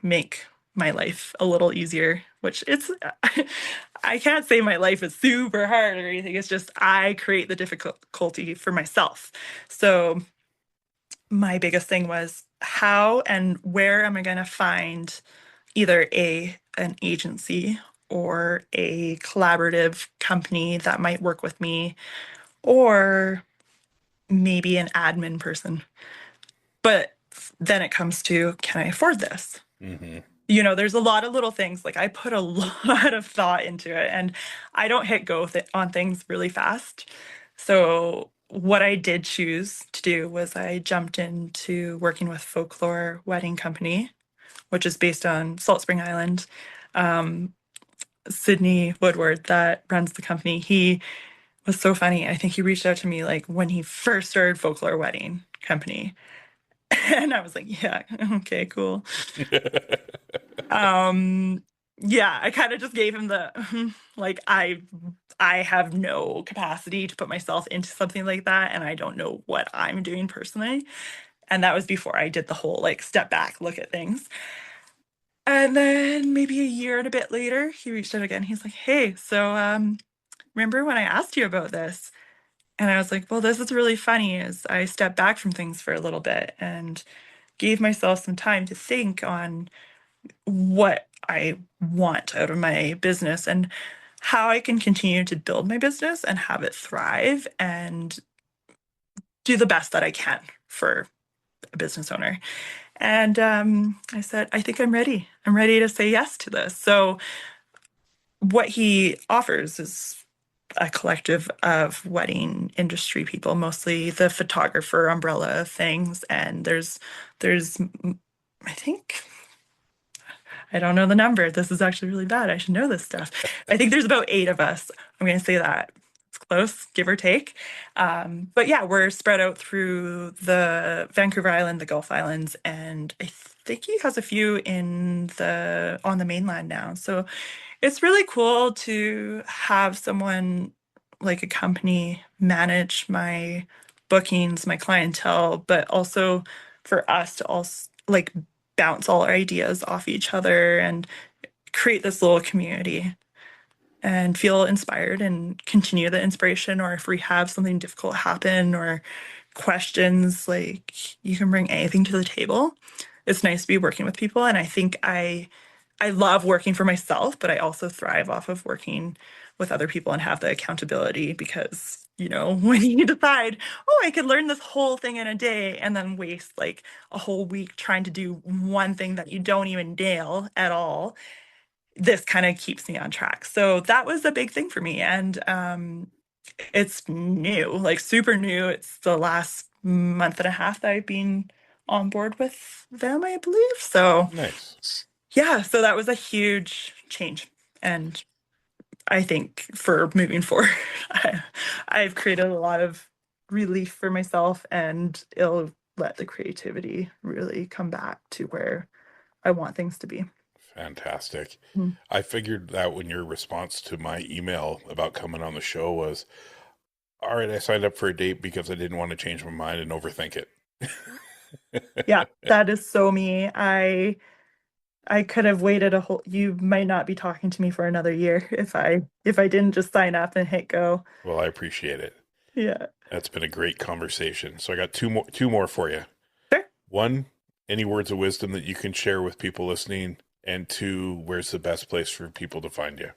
[SPEAKER 2] make my life a little easier, which it's I can't say my life is super hard or anything. It's just I create the difficulty for myself. So my biggest thing was how and where am I going to find either an agency or a collaborative company that might work with me or maybe an admin person. But then it comes to, can I afford this?
[SPEAKER 1] Mm-hmm.
[SPEAKER 2] There's a lot of little things. Like I put a lot of thought into it and I don't hit go on things really fast. So what I did choose to do was I jumped into working with Folklore Wedding Company, which is based on Salt Spring Island. Um, Sydney Woodward, that runs the company, he was so funny. I think he reached out to me like when he first started Folklore Wedding Company. And I was like, yeah, okay, cool. Um, yeah, I kind of just gave him the like I have no capacity to put myself into something like that, and I don't know what I'm doing personally. And that was before I did the whole like step back, look at things. And then maybe a year and a bit later, he reached out again. He's like, "Hey, so remember when I asked you about this?" And I was like, "Well, this is really funny is I stepped back from things for a little bit and gave myself some time to think on what I want out of my business and how I can continue to build my business and have it thrive and do the best that I can for a business owner." And I said, "I think I'm ready. I'm ready to say yes to this." So, what he offers is a collective of wedding industry people, mostly the photographer umbrella things. And there's, I think, I don't know the number. This is actually really bad. I should know this stuff. I think there's about 8 of us. I'm going to say that. It's close, give or take. But yeah, we're spread out through the Vancouver Island, the Gulf Islands, and I think he has a few in the on the mainland now. So it's really cool to have someone like a company manage my bookings, my clientele, but also for us to also like bounce all our ideas off each other and create this little community and feel inspired and continue the inspiration. Or if we have something difficult happen or questions, like you can bring anything to the table. It's nice to be working with people. And I think I love working for myself, but I also thrive off of working with other people and have the accountability because, when you decide, oh, I could learn this whole thing in a day and then waste like a whole week trying to do one thing that you don't even nail at all, this kind of keeps me on track. So that was a big thing for me. And it's new, like super new. It's the last month and a half that I've been on board with them, I believe. So
[SPEAKER 1] Nice.
[SPEAKER 2] yeah, so that was a huge change. And I think for moving forward, I've created a lot of relief for myself and it'll let the creativity really come back to where I want things to be.
[SPEAKER 1] Fantastic.
[SPEAKER 2] Mhm.
[SPEAKER 1] I figured that when your response to my email about coming on the show was, all right, I signed up for a date because I didn't want to change my mind and overthink it.
[SPEAKER 2] Yeah, that is so me. I could have waited a whole you might not be talking to me for another year if I didn't just sign up and hit go.
[SPEAKER 1] Well, I appreciate it.
[SPEAKER 2] Yeah.
[SPEAKER 1] That's been a great conversation. So I got two more for you.
[SPEAKER 2] Sure.
[SPEAKER 1] One, any words of wisdom that you can share with people listening? And two, where's the best place for people to find you?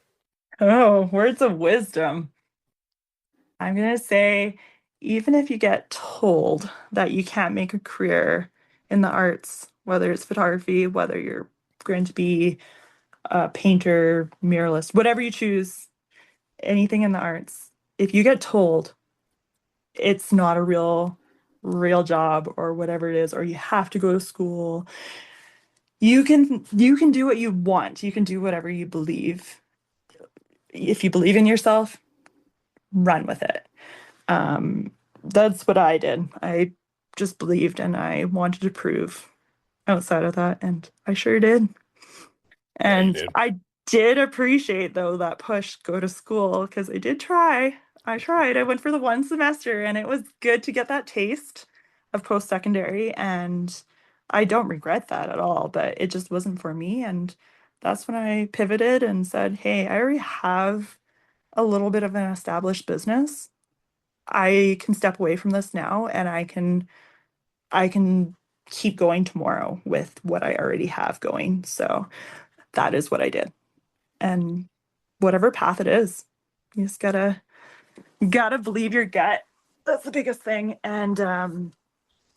[SPEAKER 2] Oh, words of wisdom. I'm going to say, even if you get told that you can't make a career in the arts, whether it's photography, whether you're going to be a painter, muralist, whatever you choose, anything in the arts, if you get told it's not a real job or whatever it is, or you have to go to school, you can do what you want. You can do whatever you believe. If you believe in yourself, run with it. That's what I did. I just believed and I wanted to prove outside of that, and I sure did.
[SPEAKER 1] Yeah, you
[SPEAKER 2] And
[SPEAKER 1] did.
[SPEAKER 2] I did appreciate, though, that push, go to school, because I did try. I tried. I went for the 1 semester, and it was good to get that taste of post-secondary, and I don't regret that at all, but it just wasn't for me. And that's when I pivoted and said, hey, I already have a little bit of an established business. I can step away from this now and I can keep going tomorrow with what I already have going. So that is what I did. And whatever path it is, you just gotta believe your gut. That's the biggest thing. And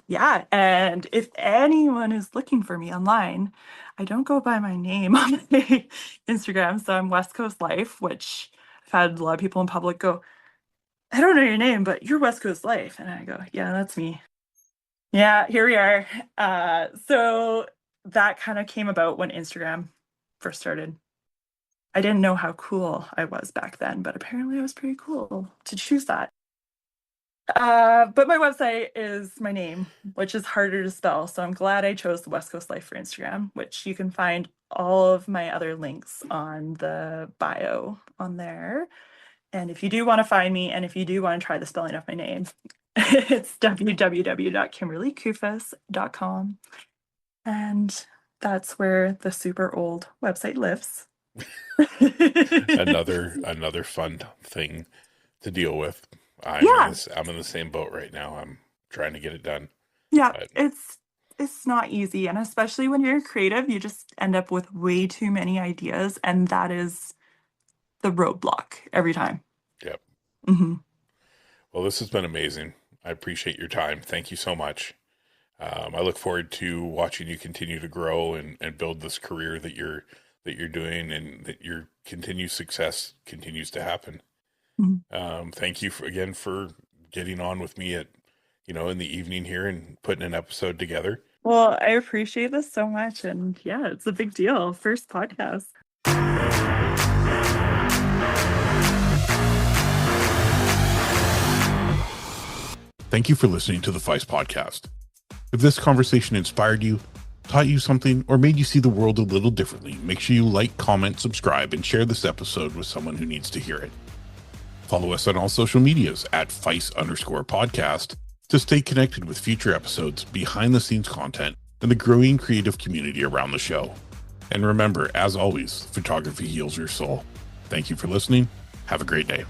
[SPEAKER 2] yeah, and if anyone is looking for me online, I don't go by my name on my Instagram. So I'm West Coast Life, which I've had a lot of people in public go, I don't know your name, but you're West Coast Life. And I go, yeah, that's me. Yeah, here we are. So that kind of came about when Instagram first started. I didn't know how cool I was back then, but apparently I was pretty cool to choose that. But my website is my name, which is harder to spell. So I'm glad I chose the West Coast Life for Instagram, which you can find all of my other links on the bio on there. And if you do want to find me, and if you do want to try the spelling of my name, it's www.kimberleykufaas.com. And that's where the super old website lives.
[SPEAKER 1] Another fun thing to deal with. I'm in the same boat right now. I'm trying to get it done.
[SPEAKER 2] Yeah, but it's not easy. And especially when you're creative, you just end up with way too many ideas. And that is the roadblock every time.
[SPEAKER 1] Yep.
[SPEAKER 2] Mm-hmm.
[SPEAKER 1] Well, this has been amazing. I appreciate your time. Thank you so much. I look forward to watching you continue to grow and build this career that you're doing, and that your continued success continues to happen. Mm-hmm. Thank you again for getting on with me at, in the evening here and putting an episode together.
[SPEAKER 2] Well, I appreciate this so much. And yeah, it's a big deal. First podcast.
[SPEAKER 1] Thank you for listening to the P.H.Y.S Podcast. If this conversation inspired you, taught you something, or made you see the world a little differently, make sure you like, comment, subscribe, and share this episode with someone who needs to hear it. Follow us on all social medias at P.H.Y.S_podcast to stay connected with future episodes, behind-the-scenes content, and the growing creative community around the show. And remember, as always, photography heals your soul. Thank you for listening. Have a great day.